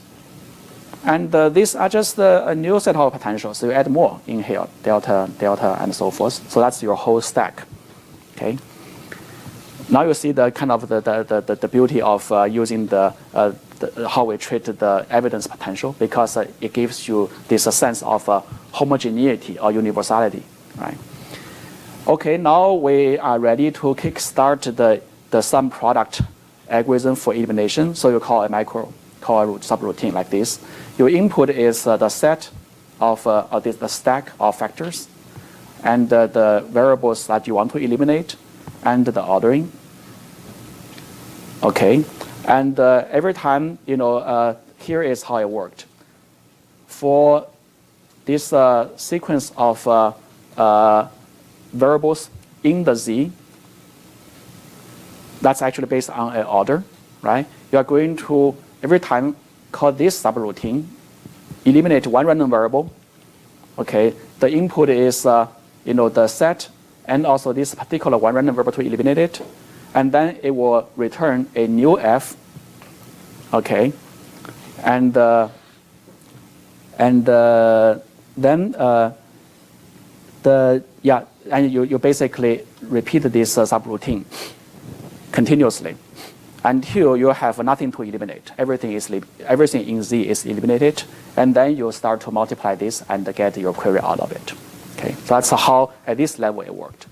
and these are just a new set of potentials. So you add more in here, delta, and so forth. So that's your whole stack. Okay. Now you see the kind of the beauty of using how we treat the evidence potential, because it gives you this sense of homogeneity or universality, right? Okay, now we are ready to kickstart the sum product algorithm for elimination. So you call a subroutine like this. Your input is the set of the stack of factors, and the variables that you want to eliminate, and the ordering. Okay, and every time, here is how it worked. For this sequence of variables in the Z, that's actually based on an order, right? You are going to, every time, call this subroutine, eliminate one random variable. Okay, the input is the set, and also this particular one random variable to eliminate it, and then it will return a new F. Okay, and and you basically repeat this subroutine continuously until you have nothing to eliminate. Everything in Z is eliminated, and then you start to multiply this and get your query out of it. Okay, so that's how at this level it worked.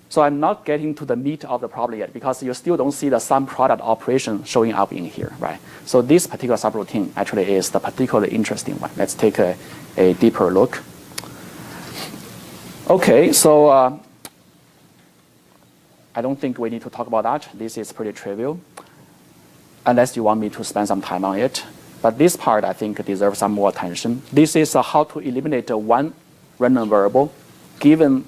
So I'm not getting to the meat of the problem yet, because you still don't see the sum product operation showing up in here, right? So this particular subroutine actually is the particularly interesting one. Let's take a deeper look. Okay, so I don't think we need to talk about that. This is pretty trivial, unless you want me to spend some time on it. But this part, I think, deserves some more attention. This is how to eliminate one random variable given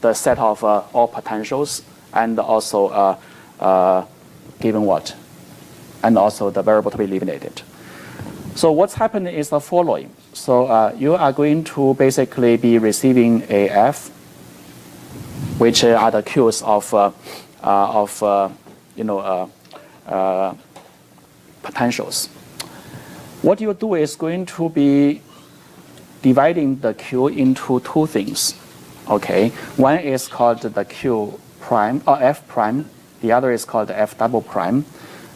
the set of all potentials, and also given what? And also the variable to be eliminated. So what's happening is the following. So you are going to basically be receiving a F, which are the queues of potentials. What you do is going to be dividing the queue into two things. Okay, one is called the Q prime or F prime. The other is called the F double prime.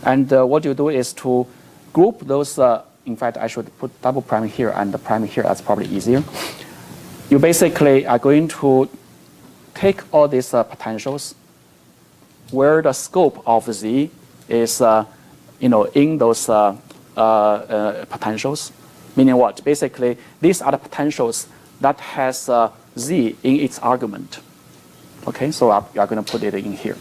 And what you do is to group those. In fact, I should put double prime here and the prime here. That's probably easier. You basically are going to take all these potentials where the scope of Z is, in those potentials. Meaning what? Basically, these are the potentials that has Z in its argument. Okay, so you are going to put it in here.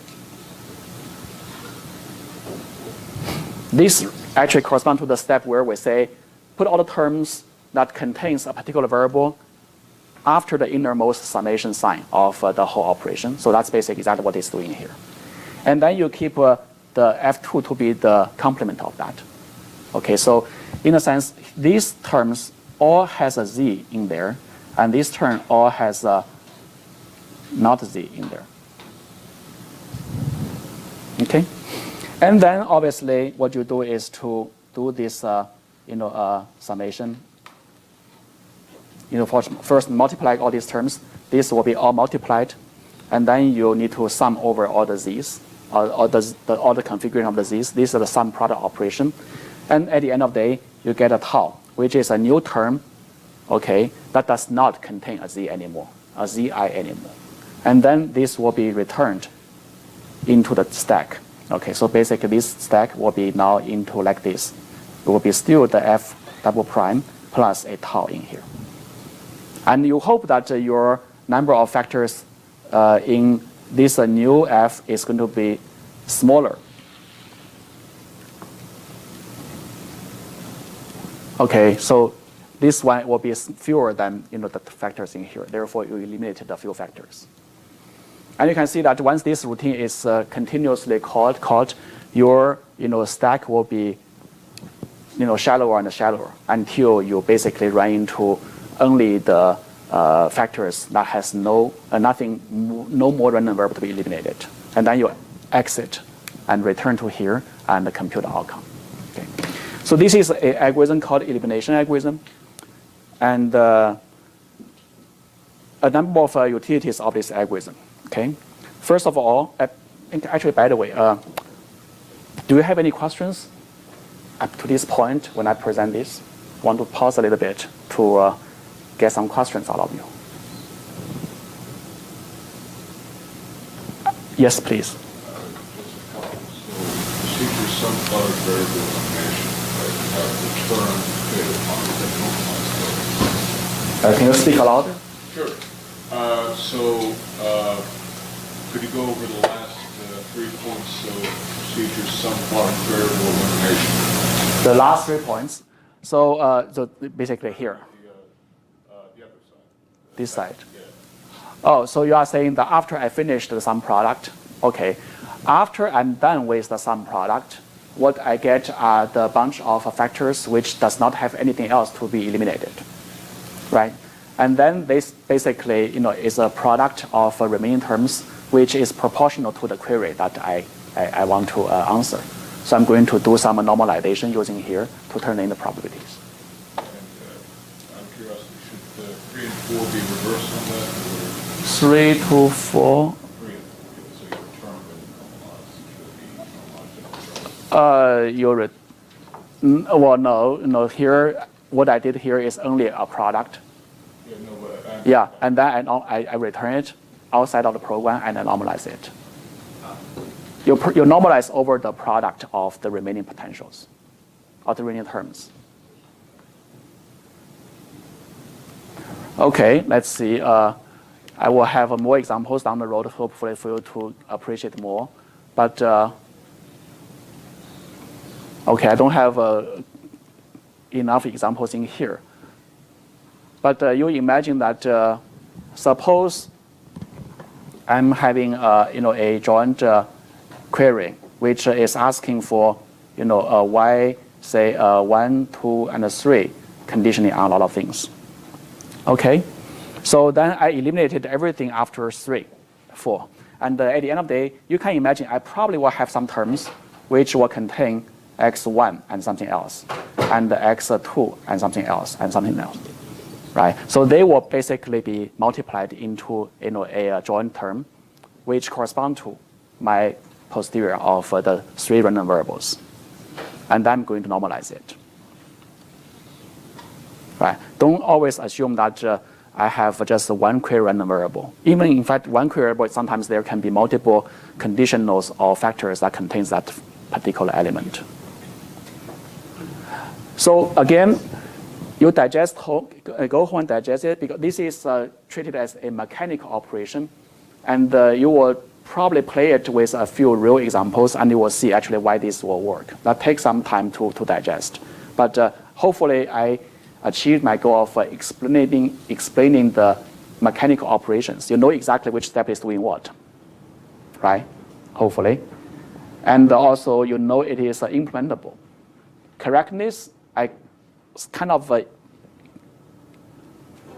This actually corresponds to the step where we say, put all the terms that contains a particular variable after the innermost summation sign of the whole operation. So that's basically exactly what it's doing here. And then you keep the F2 to be the complement of that. Okay, so in a sense, these terms all has a Z in there, and this term all has not Z in there. Okay, and then obviously what you do is to do this, summation. First multiply all these terms. These will be all multiplied, and then you need to sum over all the Z's, all the configuration of the Z's. These are the sum product operation, and at the end of the day, you get a tau, which is a new term. Okay, that does not contain a Z anymore, a Zi anymore. And then this will be returned into the stack. Okay, so basically this stack will be now into like this. It will be still the F double prime plus a tau in here. And you hope that your number of factors in this new f is going to be smaller. Okay, so this one will be fewer than the factors in here. Therefore, you eliminated the few factors. And you can see that once this routine is continuously called, your stack will be shallower and shallower until you basically run into only the factors that has no more random variable to be eliminated. And then you exit and return to here and compute the outcome. Okay. So this is an algorithm called elimination algorithm. And a number of utilities of this algorithm. Okay. First of all, actually, by the way, do you have any questions up to this point when I present this? I want to pause a little bit to get some questions out of you. Yes, please. Just a couple. So, procedure some product variable elimination, right? Have the term data upon that normalized. Can you speak louder? Sure. Could you go over the last 3 points of procedure some product variable elimination? The last 3 points. So basically here. The other side. This side. Yeah. Oh, so you are saying that after I finished the sum product, okay. After I'm done with the sum product, what I get are the bunch of factors which does not have anything else to be eliminated, right? And then this basically, is a product of remaining terms which is proportional to the query that I want to answer. So I'm going to do some normalization using here to turn in the probabilities. And I'm curious, should 3 and 4 be reversed on that? Or 3 to 4. 3 and 4, so your term that normalized should be normalized. Well, no. Here, what I did here is only a product. Yeah, no, but Yeah, and then I return it outside of the program and I normalize it. You normalize over the product of the remaining potentials, of the remaining terms. Okay, let's see. I will have more examples down the road, hopefully for you to appreciate more. But okay, I don't have enough examples in here. But you imagine that suppose I'm having a joint query which is asking for y, say 1, 2, and 3 conditioning on a lot of things. Okay, so then I eliminated everything after 3, 4, and at the end of the day, you can imagine I probably will have some terms which will contain x1 and something else, and x2 and something else, and something else. Right, so they will basically be multiplied into a joint term, which correspond to my posterior of the 3 random variables, and I'm going to normalize it. Right, don't always assume that I have just one query random variable. Even in fact, one query variable, sometimes there can be multiple conditionals or factors that contains that particular element. So again, you go home and digest it, because this is treated as a mechanical operation, and you will probably play it with a few real examples, and you will see actually why this will work. That takes some time to digest, but hopefully I achieved my goal of explaining the mechanical operations. You know exactly which step is doing what, right? Hopefully, and also you know it is implementable. Correctness, I kind of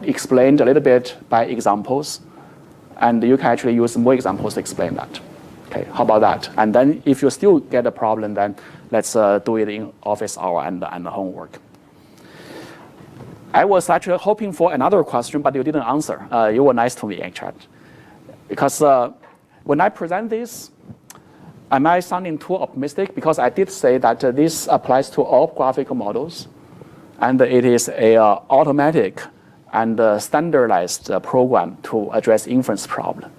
explained a little bit by examples, and you can actually use more examples to explain that. Okay, how about that? And then if you still get a problem, then let's do it in office hour and the homework. I was actually hoping for another question, but you didn't answer. You were nice to me, actually. Because when I present this, am I sounding too optimistic? Because I did say that this applies to all graphical models, and it is a automatic and standardized program to address inference problem.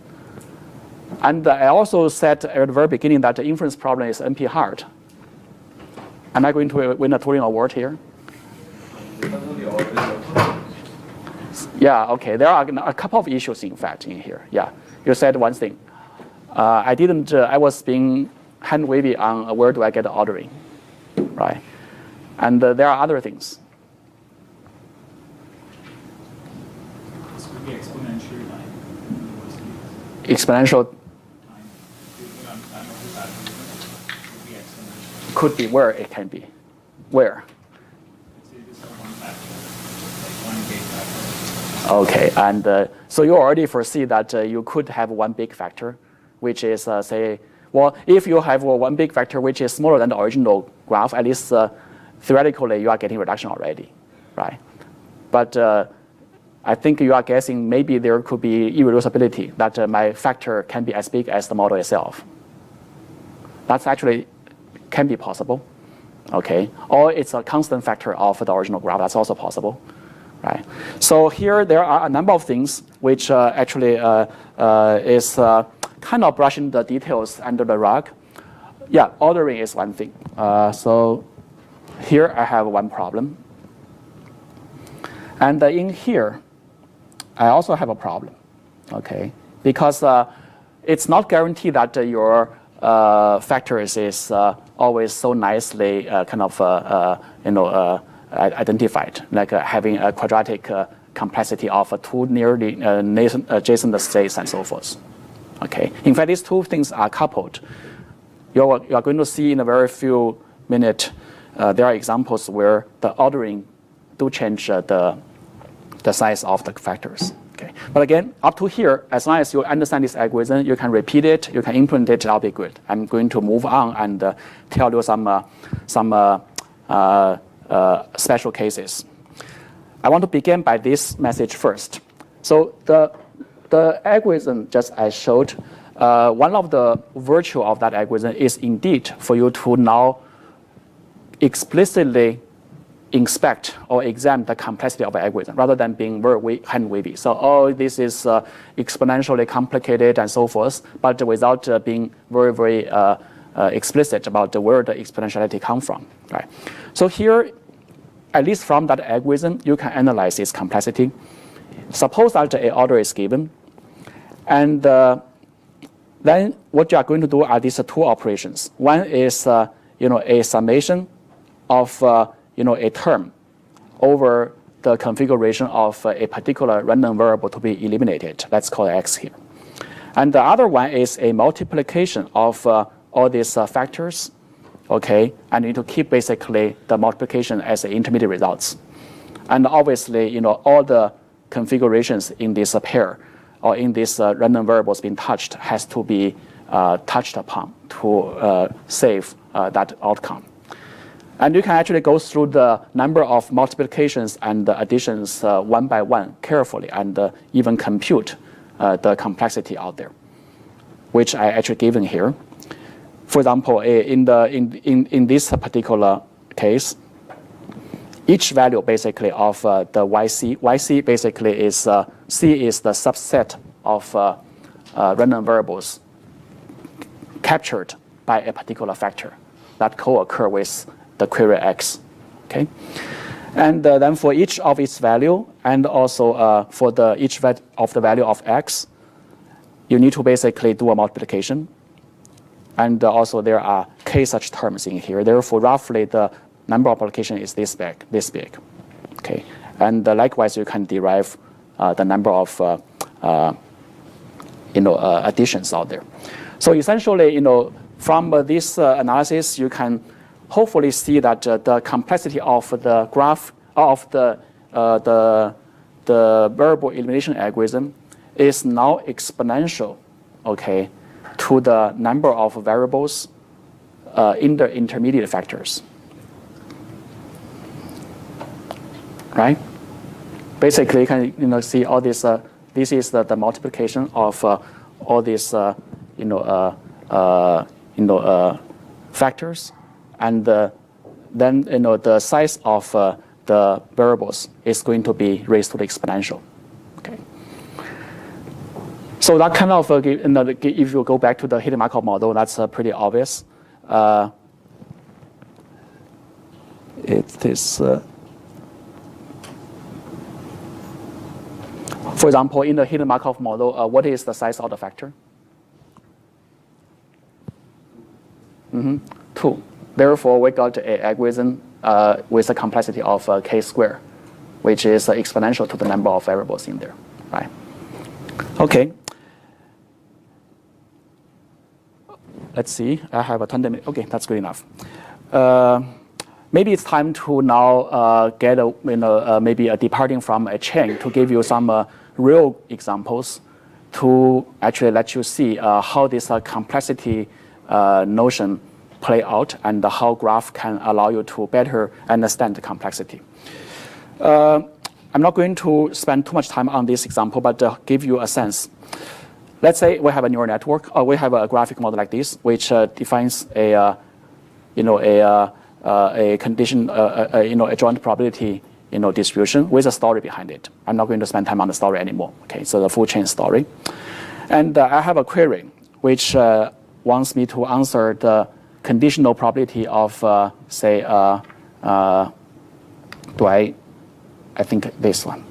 And I also said at the very beginning that the inference problem is NP hard. Am I going to win a Turing Award here? Yeah, okay. There are a couple of issues, in fact, in here. Yeah, you said one thing. I didn't. I was being hand wavy on where do I get the ordering, right? And there are other things. This could be exponential line. Exponential could be where it can be. Where? Let's say this is one factor, like one big factor. Okay, and so you already foresee that you could have one big factor, which is say, well, if you have one big factor which is smaller than the original graph, at least theoretically you are getting reduction already, right? But I think you are guessing maybe there could be irreducibility that my factor can be as big as the model itself. That's actually can be possible, okay? Or it's a constant factor of the original graph. That's also possible, right? So here there are a number of things which actually is kind of brushing the details under the rug. Yeah, ordering is one thing. So here I have one problem. And in here, I also have a problem, okay? Because it's not guaranteed that your factors is always so nicely kind of identified, like having a quadratic complexity of two nearly adjacent states and so forth. Okay. In fact, these two things are coupled. You are going to see in a very few minutes. There are examples where the ordering do change the size of the factors. Okay. But again, up to here, as long as you understand this algorithm, you can repeat it, you can implement it, that'll be good. I'm going to move on and tell you some special cases. I want to begin by this message first. So the algorithm just I showed, one of the virtue of that algorithm is indeed for you to now explicitly inspect or examine the complexity of an algorithm rather than being very hand-wavy. So, oh, this is exponentially complicated and so forth, but without being very, very explicit about where the exponentiality comes from. Right? So here, at least from that algorithm, you can analyze its complexity. Suppose that an order is given, and then what you are going to do are these two operations. One is a summation of a term over the configuration of a particular random variable to be eliminated. Let's call it x here. And the other one is a multiplication of all these factors, okay? And you need to keep basically the multiplication as the intermediate results. And obviously, all the configurations in this pair or in this random variables being touched has to be touched upon to save that outcome. And you can actually go through the number of multiplications and additions one by one carefully and even compute the complexity out there, which I actually given here. For example, in this particular case, each value basically of the YC basically is C is the subset of random variables captured by a particular factor that co-occur with the query X, okay? And then for each of its value, and also for each of the value of X, you need to basically do a multiplication. And also there are k such terms in here. Therefore, roughly the number of multiplication is this big, okay? And likewise, you can derive the number of additions out there. So essentially, from this analysis, you can hopefully see that the complexity of the graph of the variable elimination algorithm is now exponential, okay, to the number of variables in the intermediate factors, right? Basically, you can see all this. This is the multiplication of all these factors. And then the size of the variables is going to be raised to the exponential. Okay. So that kind of if you go back to the hidden Markov model, that's pretty obvious. It is. For example, in the hidden Markov model, what is the size of the factor? 2. Therefore, we got an algorithm with a complexity of k squared, which is exponential to the number of variables in there, right? Okay. Let's see. I have a 20 minutes. Okay, that's good enough. Maybe it's time to now get maybe departing from a chain to give you some real examples to actually let you see how this complexity notion play out and how graph can allow you to better understand the complexity. I'm not going to spend too much time on this example, but give you a sense. Let's say we have a neural network, or we have a graphic model like this, which defines a condition, a joint probability, distribution with a story behind it. I'm not going to spend time on the story anymore. Okay, so the full chain story, and I have a query which wants me to answer the conditional probability of, say, I think this one,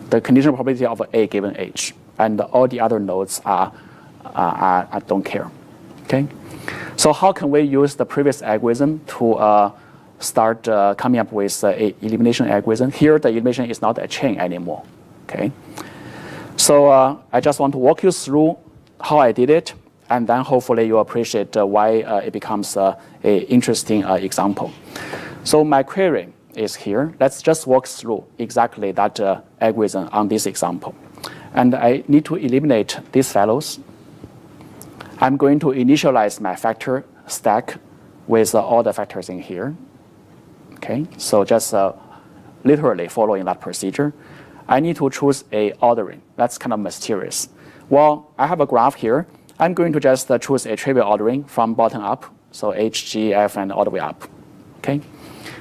the conditional probability of A given H, and all the other nodes I don't care. Okay, so how can we use the previous algorithm to start coming up with a elimination algorithm? Here, the elimination is not a chain anymore. Okay, so I just want to walk you through how I did it, and then hopefully you appreciate why it becomes an interesting example. So my query is here. Let's just walk through exactly that algorithm on this example. And I need to eliminate these fellows. I'm going to initialize my factor stack with all the factors in here. Okay, so just literally following that procedure. I need to choose a ordering. That's kind of mysterious. Well, I have a graph here. I'm going to just choose a trivial ordering from bottom up, so H, G, F, and all the way up. Okay.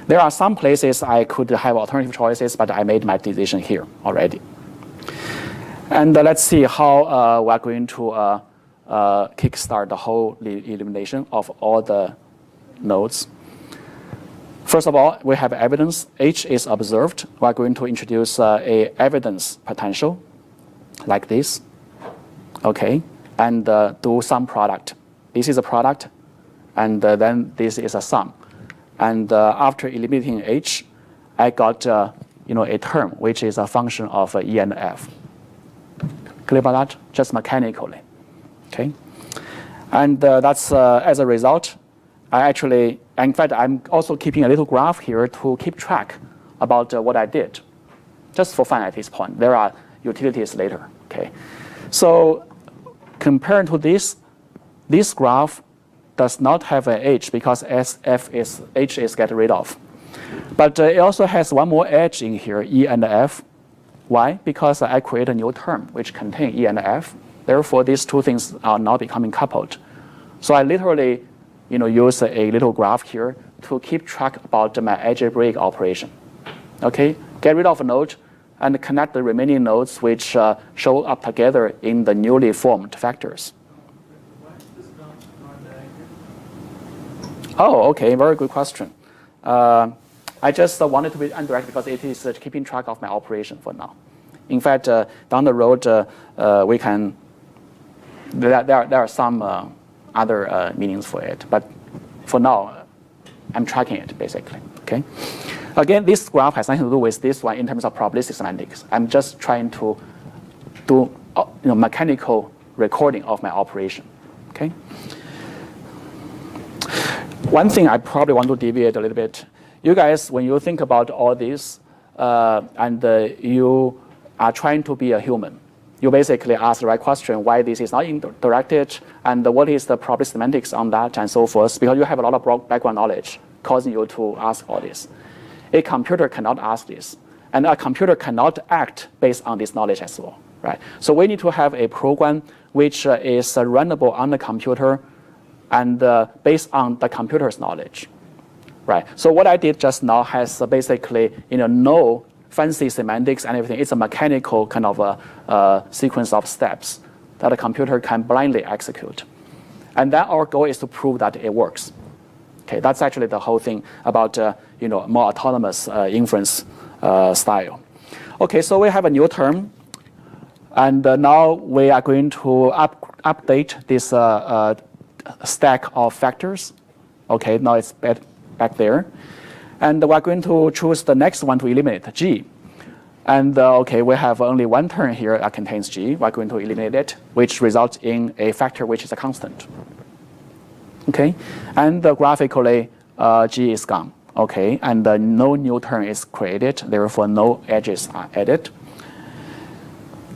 There are some places I could have alternative choices, but I made my decision here already. And let's see how we're going to kickstart the whole elimination of all the nodes. First of all, we have evidence. H is observed. We're going to introduce a evidence potential like this. Okay, and do some product. This is a product, and then this is a sum. And after eliminating H, I got a term which is a function of E and F. Clear about that? Just mechanically. Okay. And that's as a result, in fact, I'm also keeping a little graph here to keep track about what I did. Just for fun at this point. There are utilities later. Okay. So compared to this graph does not have an H because H is get rid of. But it also has one more edge in here, E and F. Why? Because I create a new term which contains E and F. Therefore, these two things are now becoming coupled. So I literally use a little graph here to keep track about my algebraic operation. Okay, get rid of a node and connect the remaining nodes which show up together in the newly formed factors. Oh, okay, very good question. I just wanted to be indirect because it is keeping track of my operation for now. In fact, down the road, we can. There are some other meanings for it, but for now, I'm tracking it basically. Okay. Again, this graph has nothing to do with this one in terms of probabilistic semantics. I'm just trying to do mechanical recording of my operation. Okay. One thing I probably want to deviate a little bit. You guys, when you think about all this, and you are trying to be a human, you basically ask the right question, why this is not directed, and what is the probabilistic semantics on that, and so forth, because you have a lot of background knowledge causing you to ask all this. A computer cannot ask this, and a computer cannot act based on this knowledge as well, right? So we need to have a program which is runnable on the computer and based on the computer's knowledge, right? So what I did just now has basically no fancy semantics and everything. It's a mechanical kind of a sequence of steps that a computer can blindly execute. And then our goal is to prove that it works. Okay, that's actually the whole thing about more autonomous inference style. Okay, so we have a new term And now we are going to update this stack of factors. Okay, now it's back there. And we're going to choose the next one to eliminate, G. And okay, we have only one term here that contains G. We're going to eliminate it, which results in a factor which is a constant. Okay, and graphically, G is gone. Okay, and no new term is created, therefore no edges are added.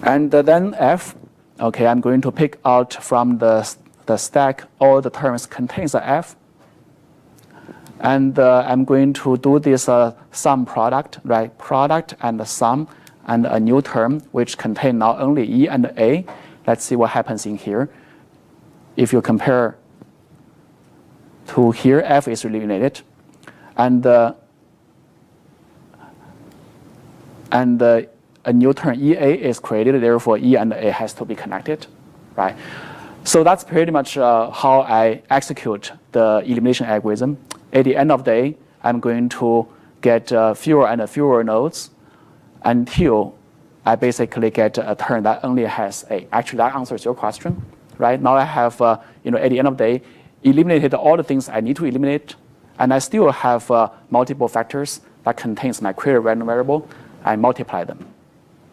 And then F, okay, I'm going to pick out from the stack all the terms contains a F. And I'm going to do this sum product, right? Product and the sum and a new term which contain not only E and A. Let's see what happens in here. If you compare to here, F is eliminated. And a new term EA is created, therefore E and A has to be connected, right? So that's pretty much how I execute the elimination algorithm. At the end of the day, I'm going to get fewer and fewer nodes until I basically get a term that only has A. Actually, that answers your question, right? Now I have, at the end of the day, eliminated all the things I need to eliminate, and I still have multiple factors that contains my query random variable. I multiply them,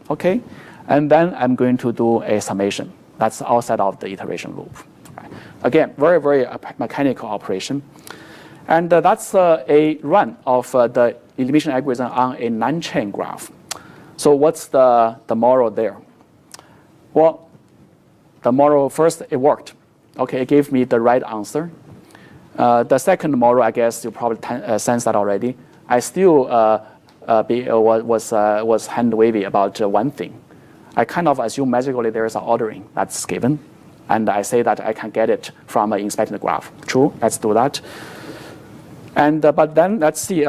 okay? And then I'm going to do a summation. That's outside of the iteration loop. Right? Again, very, very mechanical operation. And that's a run of the elimination algorithm on a non-chain graph. So what's the moral there? Well, the moral, first, it worked. Okay, it gave me the right answer. The second moral, I guess you probably sense that already. I still was hand-wavy about one thing. I kind of assume magically there is an ordering that's given, and I say that I can get it from inspecting the graph. True, let's do that. And but then let's see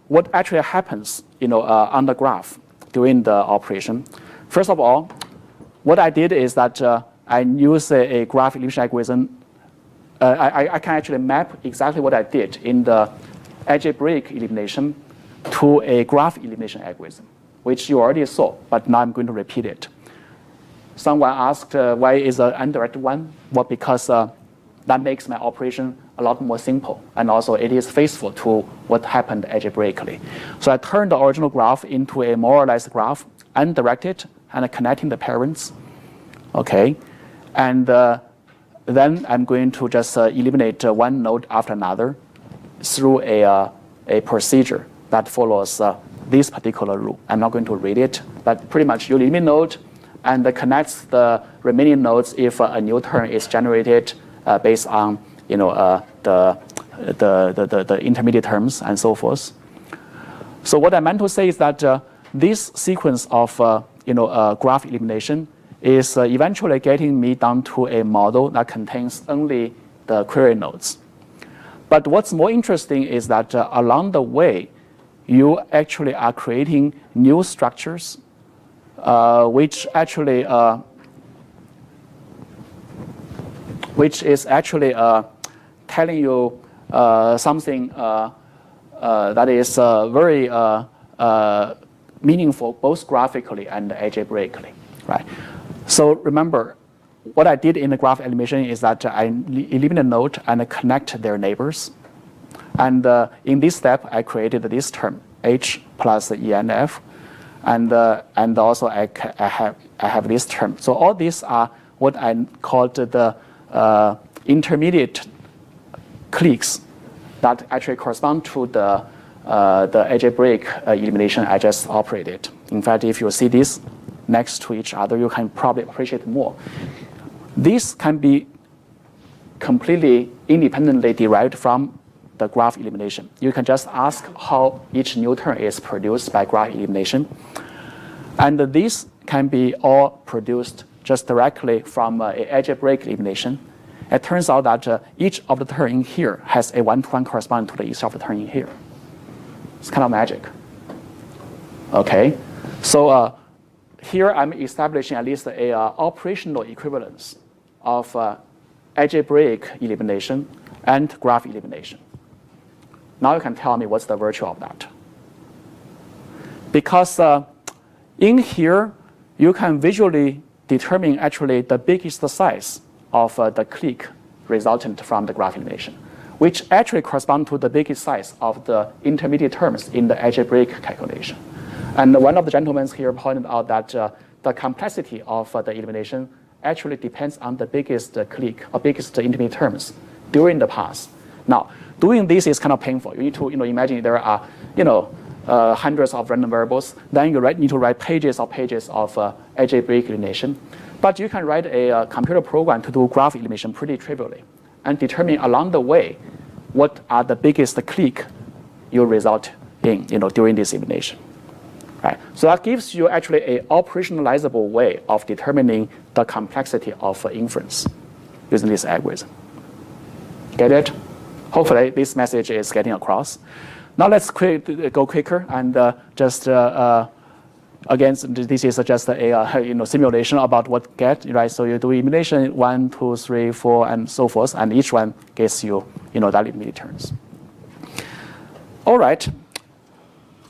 what actually happens, on the graph during the operation. First of all, what I did is that I use a graph elimination algorithm. I can actually map exactly what I did in the algebraic elimination to a graph elimination algorithm, which you already saw, but now I'm going to repeat it. Someone asked why is an undirected one? Well, because that makes my operation a lot more simple, and also it is faithful to what happened algebraically. So I turned the original graph into a moralized graph, undirected, and connecting the parents. Okay, and then I'm going to just eliminate one node after another through a procedure that follows this particular rule. I'm not going to read it, but pretty much you eliminate node and connects the remaining nodes if a new term is generated based on the intermediate terms and so forth. So what I meant to say is that this sequence of graph elimination is eventually getting me down to a model that contains only the query nodes. But what's more interesting is that along the way, you actually are creating new structures, which is actually telling you something that is very meaningful, both graphically and algebraically, right? So remember, what I did in the graph elimination is that I eliminate a node and connect their neighbors. And in this step, I created this term, H plus E and F. And also I have this term. So all these are what I called the intermediate cliques that actually correspond to the algebraic elimination I just operated. In fact, if you see this next to each other, you can probably appreciate more. This can be completely independently derived from the graph elimination. You can just ask how each new term is produced by graph elimination. And this can be all produced just directly from algebraic elimination. It turns out that each of the terms in here has a one-to-one corresponding to each of the terms in here. It's kind of magic. Okay, so here I'm establishing at least a operational equivalence of algebraic elimination and graph elimination. Now you can tell me what's the virtue of that. Because in here, you can visually determine actually the biggest size of the clique resultant from the graph elimination, which actually correspond to the biggest size of the intermediate terms in the algebraic calculation. And one of the gentlemen here pointed out that the complexity of the elimination actually depends on the biggest clique or biggest intermediate terms during the pass. Now, doing this is kind of painful. You need to imagine there are hundreds of random variables. Then you need to write pages of algebraic elimination. But you can write a computer program to do graph elimination pretty trivially and determine along the way what are the biggest clique you result in during this elimination. Right? So that gives you actually a operationalizable way of determining the complexity of inference using this algorithm. Get it? Hopefully this message is getting across. Now let's go quicker and just again, this is just a simulation about what get, right? So you do elimination 1, 2, 3, 4, and so forth, and each one gets you that limit terms. All right.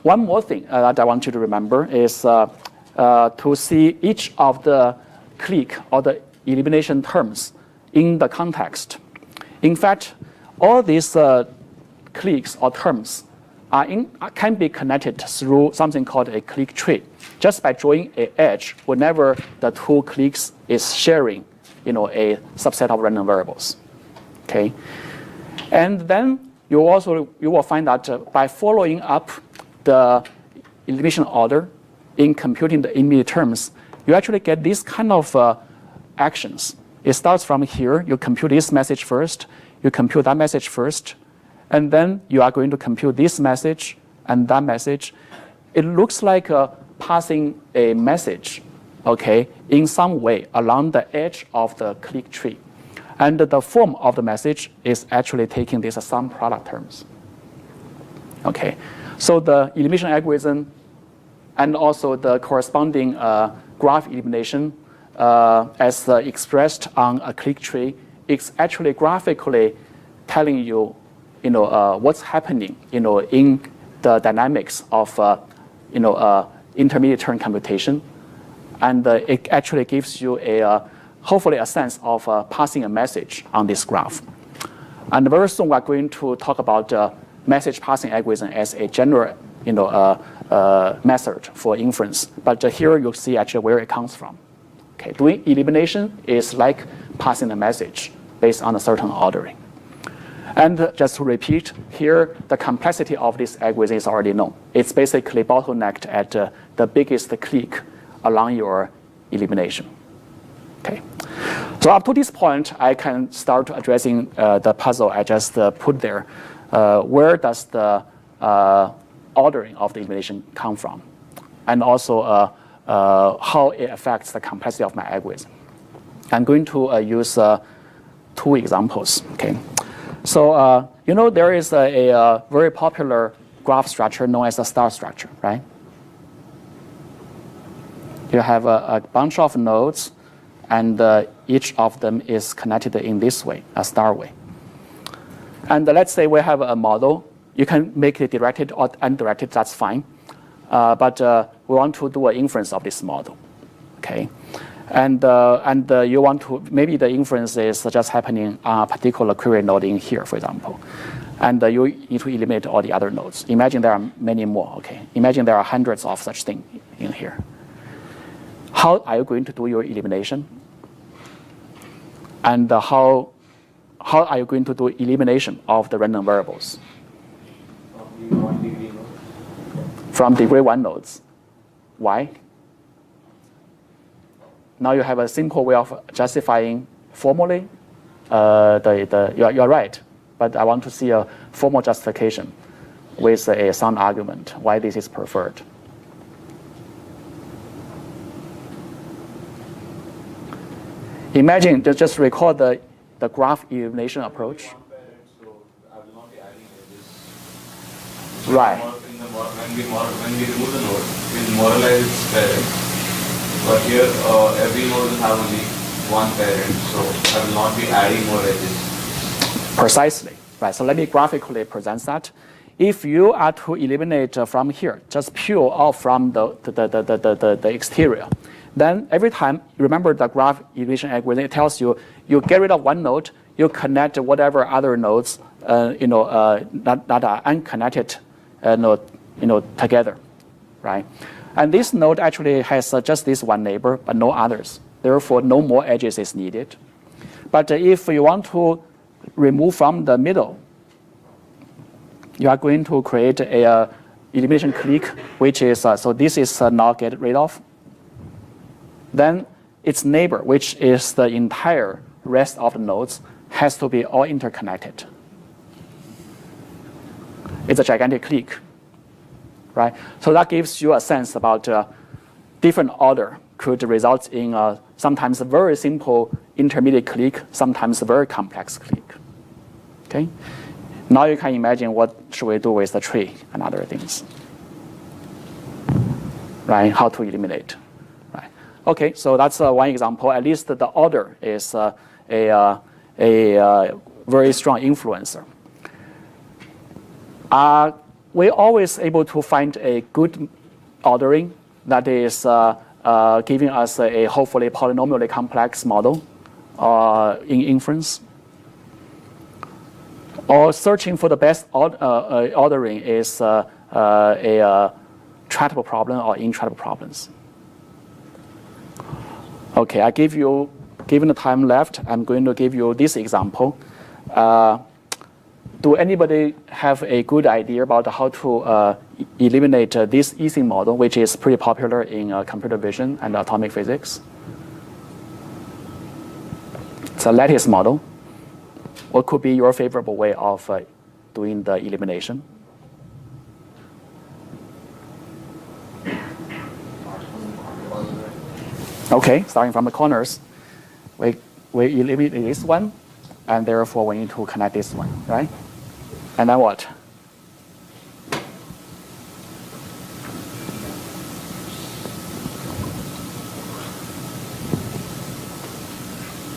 One more thing that I want you to remember is to see each of the clique or the elimination terms in the context. In fact, all these cliques or terms can be connected through something called a clique tree, just by drawing an edge whenever the two cliques is sharing, a subset of random variables. Okay, and then you will find that by following up the elimination order in computing the intermediate terms, you actually get this kind of actions. It starts from here. You compute this message first. You compute that message first. And then you are going to compute this message and that message. It looks like passing a message, okay, in some way along the edge of the clique tree. And the form of the message is actually taking these sum product terms. Okay, so the elimination algorithm and also the corresponding graph elimination as expressed on a clique tree is actually graphically telling you what's happening, in the dynamics of, intermediate term computation, and it actually gives you hopefully a sense of passing a message on this graph. And very soon we're going to talk about message passing algorithm as a general, method for inference. But here you'll see actually where it comes from. Okay, doing elimination is like passing a message based on a certain ordering. And just to repeat, here, the complexity of this algorithm is already known. It's basically bottlenecked at the biggest clique along your elimination. Okay. So up to this point, I can start addressing the puzzle I just put there. Where does the ordering of the elimination come from? And also how it affects the complexity of my algorithm. I'm going to use 2 examples. Okay. So, there is a very popular graph structure known as the star structure, right? You have a bunch of nodes, and each of them is connected in this way, a star way. And let's say we have a model. You can make it directed or undirected, that's fine. But we want to do an inference of this model, okay? And you want to, maybe the inference is just happening on a particular query node in here, for example. And you need to eliminate all the other nodes. Imagine there are many more, okay? Imagine there are hundreds of such things in here. How are you going to do your elimination? And how are you going to do elimination of the random variables? From degree 1 nodes. Why? Now you have a simple way of justifying formally. You're right, but I want to see a formal justification with a sound argument why this is preferred. Imagine, just recall the graph elimination approach. Right. When we remove the node, we'll moralize its parent. But here, every node will have only one parent, so I will not be adding more edges. Precisely. Right. So let me graphically present that. If you are to eliminate from here, just pure off from the exterior, Then every time, remember the graph elimination algorithm, it tells you, you get rid of one node, you connect whatever other nodes that are unconnected together, right? And this node actually has just this one neighbor, but no others. Therefore, no more edges is needed. But if you want to remove from the middle, you are going to create a elimination clique, which is, so this is not get rid of. Then its neighbor, which is the entire rest of the nodes, has to be all interconnected. It's a gigantic clique, right? So that gives you a sense about different order could result in sometimes a very simple intermediate clique, sometimes a very complex clique. Okay? Now you can imagine what should we do with the tree and other things, right? How to eliminate, right? Okay, so that's one example. At least the order is a very strong influencer. We're always able to find a good ordering that is giving us a hopefully polynomially complex model in inference. Or searching for the best ordering is a tractable problem or intractable problems. Okay, given the time left, I'm going to give you this example. Do anybody have a good idea about how to eliminate this Ising model, which is pretty popular in computer vision and atomic physics? It's a lattice model. What could be your favorable way of doing the elimination? Okay, starting from the corners, we eliminate this one, and therefore we need to connect this one, right? And then what?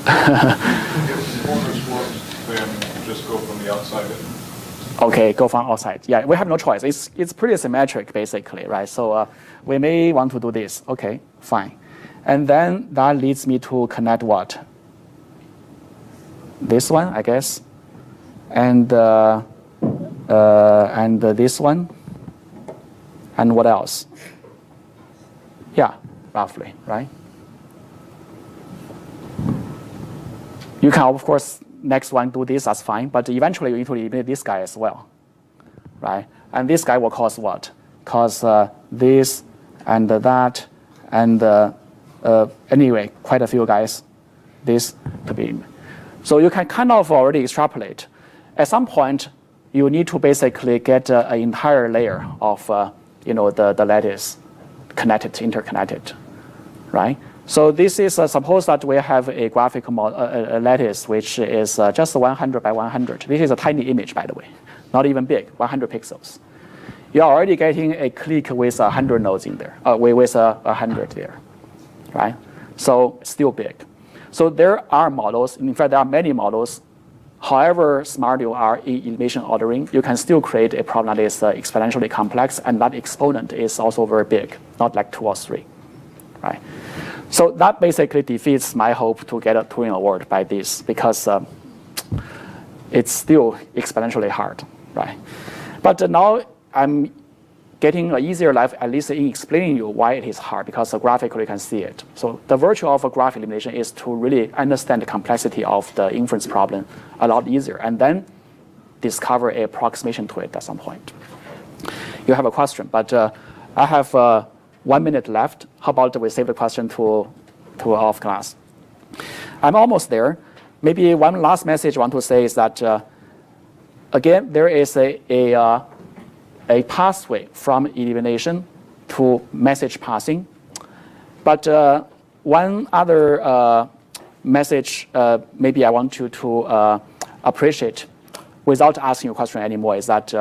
If corners work, then just go from the outside in. Okay, go from outside. Yeah, we have no choice. It's pretty symmetric, basically, right? So we may want to do this. Okay, fine. And then that leads me to connect what? This one, I guess, and this one, and what else? Yeah, roughly, right? You can, of course, next one do this, that's fine, but eventually you need to eliminate this guy as well, right? And this guy will cause what? Cause this and that, and anyway, quite a few guys, this to be. So you can kind of already extrapolate. At some point, you need to basically get an entire layer of the lattice connected, interconnected, right? So this is suppose that we have a graphical lattice which is just 100 by 100. This is a tiny image, by the way, not even big, 100 pixels. You're already getting a clique with 100 nodes in there, with 100 there, right? So still big. So there are models. In fact, there are many models. However smart you are in elimination ordering, you can still create a problem that is exponentially complex, and that exponent is also very big, not like 2 or 3, right? So that basically defeats my hope to get a Turing Award by this, because it's still exponentially hard, right? But now I'm getting an easier life, at least in explaining you why it is hard, because graphically you can see it. So the virtue of a graph elimination is to really understand the complexity of the inference problem a lot easier, and then discover an approximation to it at some point. You have a question, but I have 1 minute left. How about we save the question to off class? I'm almost there. Maybe one last message I want to say is that, again, there is a pathway from elimination to message passing. But one other message maybe I want you to appreciate without asking a question anymore is that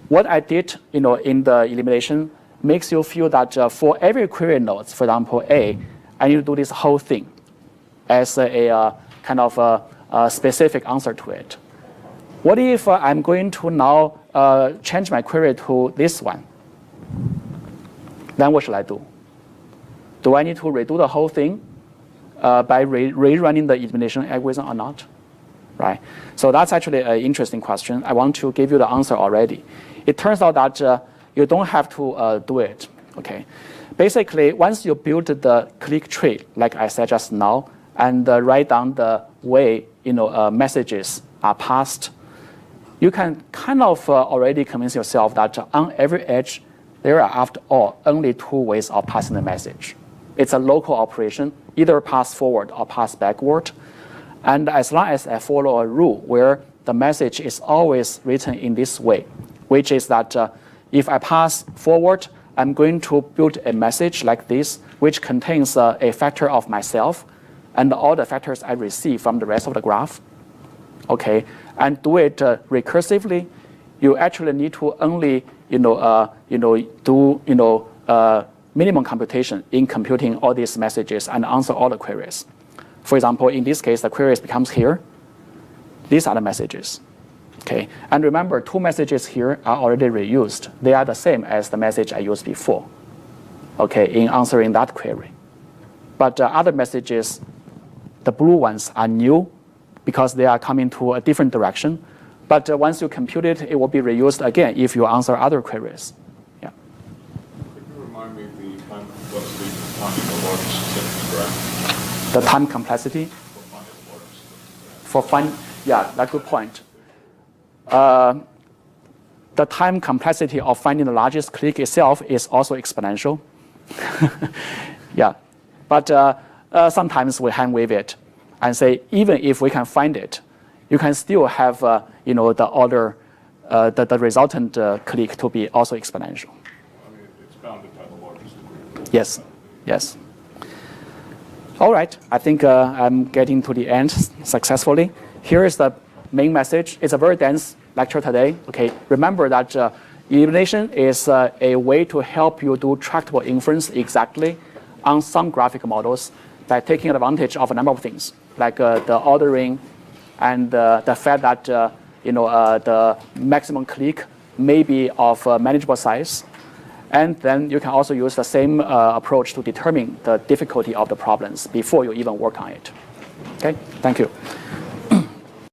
what I did in the elimination makes you feel that for every query node, for example, A, I need to do this whole thing as a kind of a specific answer to it. What if I'm going to now change my query to this one? Then what should I do? Do I need to redo the whole thing by rerunning the elimination algorithm or not? Right? So that's actually an interesting question. I want to give you the answer already. It turns out that you don't have to do it. Okay. Basically, once you build the click tree, like I said just now, and write down the way messages are passed, you can kind of already convince yourself that on every edge, there are, after all, only two ways of passing the message. It's a local operation, either pass forward or pass backward. And as long as I follow a rule where the message is always written in this way, which is that if I pass forward, I'm going to build a message like this, which contains a factor of myself and all the factors I receive from the rest of the graph. Okay, and do it recursively. You actually need to only do minimum computation in computing all these messages and answer all the queries. For example, in this case, the queries becomes here. These are the messages. Okay, and remember, two messages here are already reused. They are the same as the message I used before. Okay, in answering that query. But other messages, the blue ones, are new because they are coming to a different direction. But once you compute it, it will be reused again if you answer other queries. Yeah. Could you remind me the time complexity for finding the largest tip in the graph? The time complexity? For finding, yeah, that's a good point. The time complexity of finding the largest click itself is also exponential. Yeah, but sometimes we hang with it and say, even if we can find it, you can still have the order, the resultant click to be also exponential. I mean, it's bounded by the largest degree. Yes, yes. All right, I think I'm getting to the end successfully. Here is the main message. It's a very dense lecture today. Okay, remember that elimination is a way to help you do tractable inference exactly on some graphic models by taking advantage of a number of things, like the ordering and the fact that the maximum click may be of manageable size. And then you can also use the same approach to determine the difficulty of the problems before you even work on it. Okay, thank you.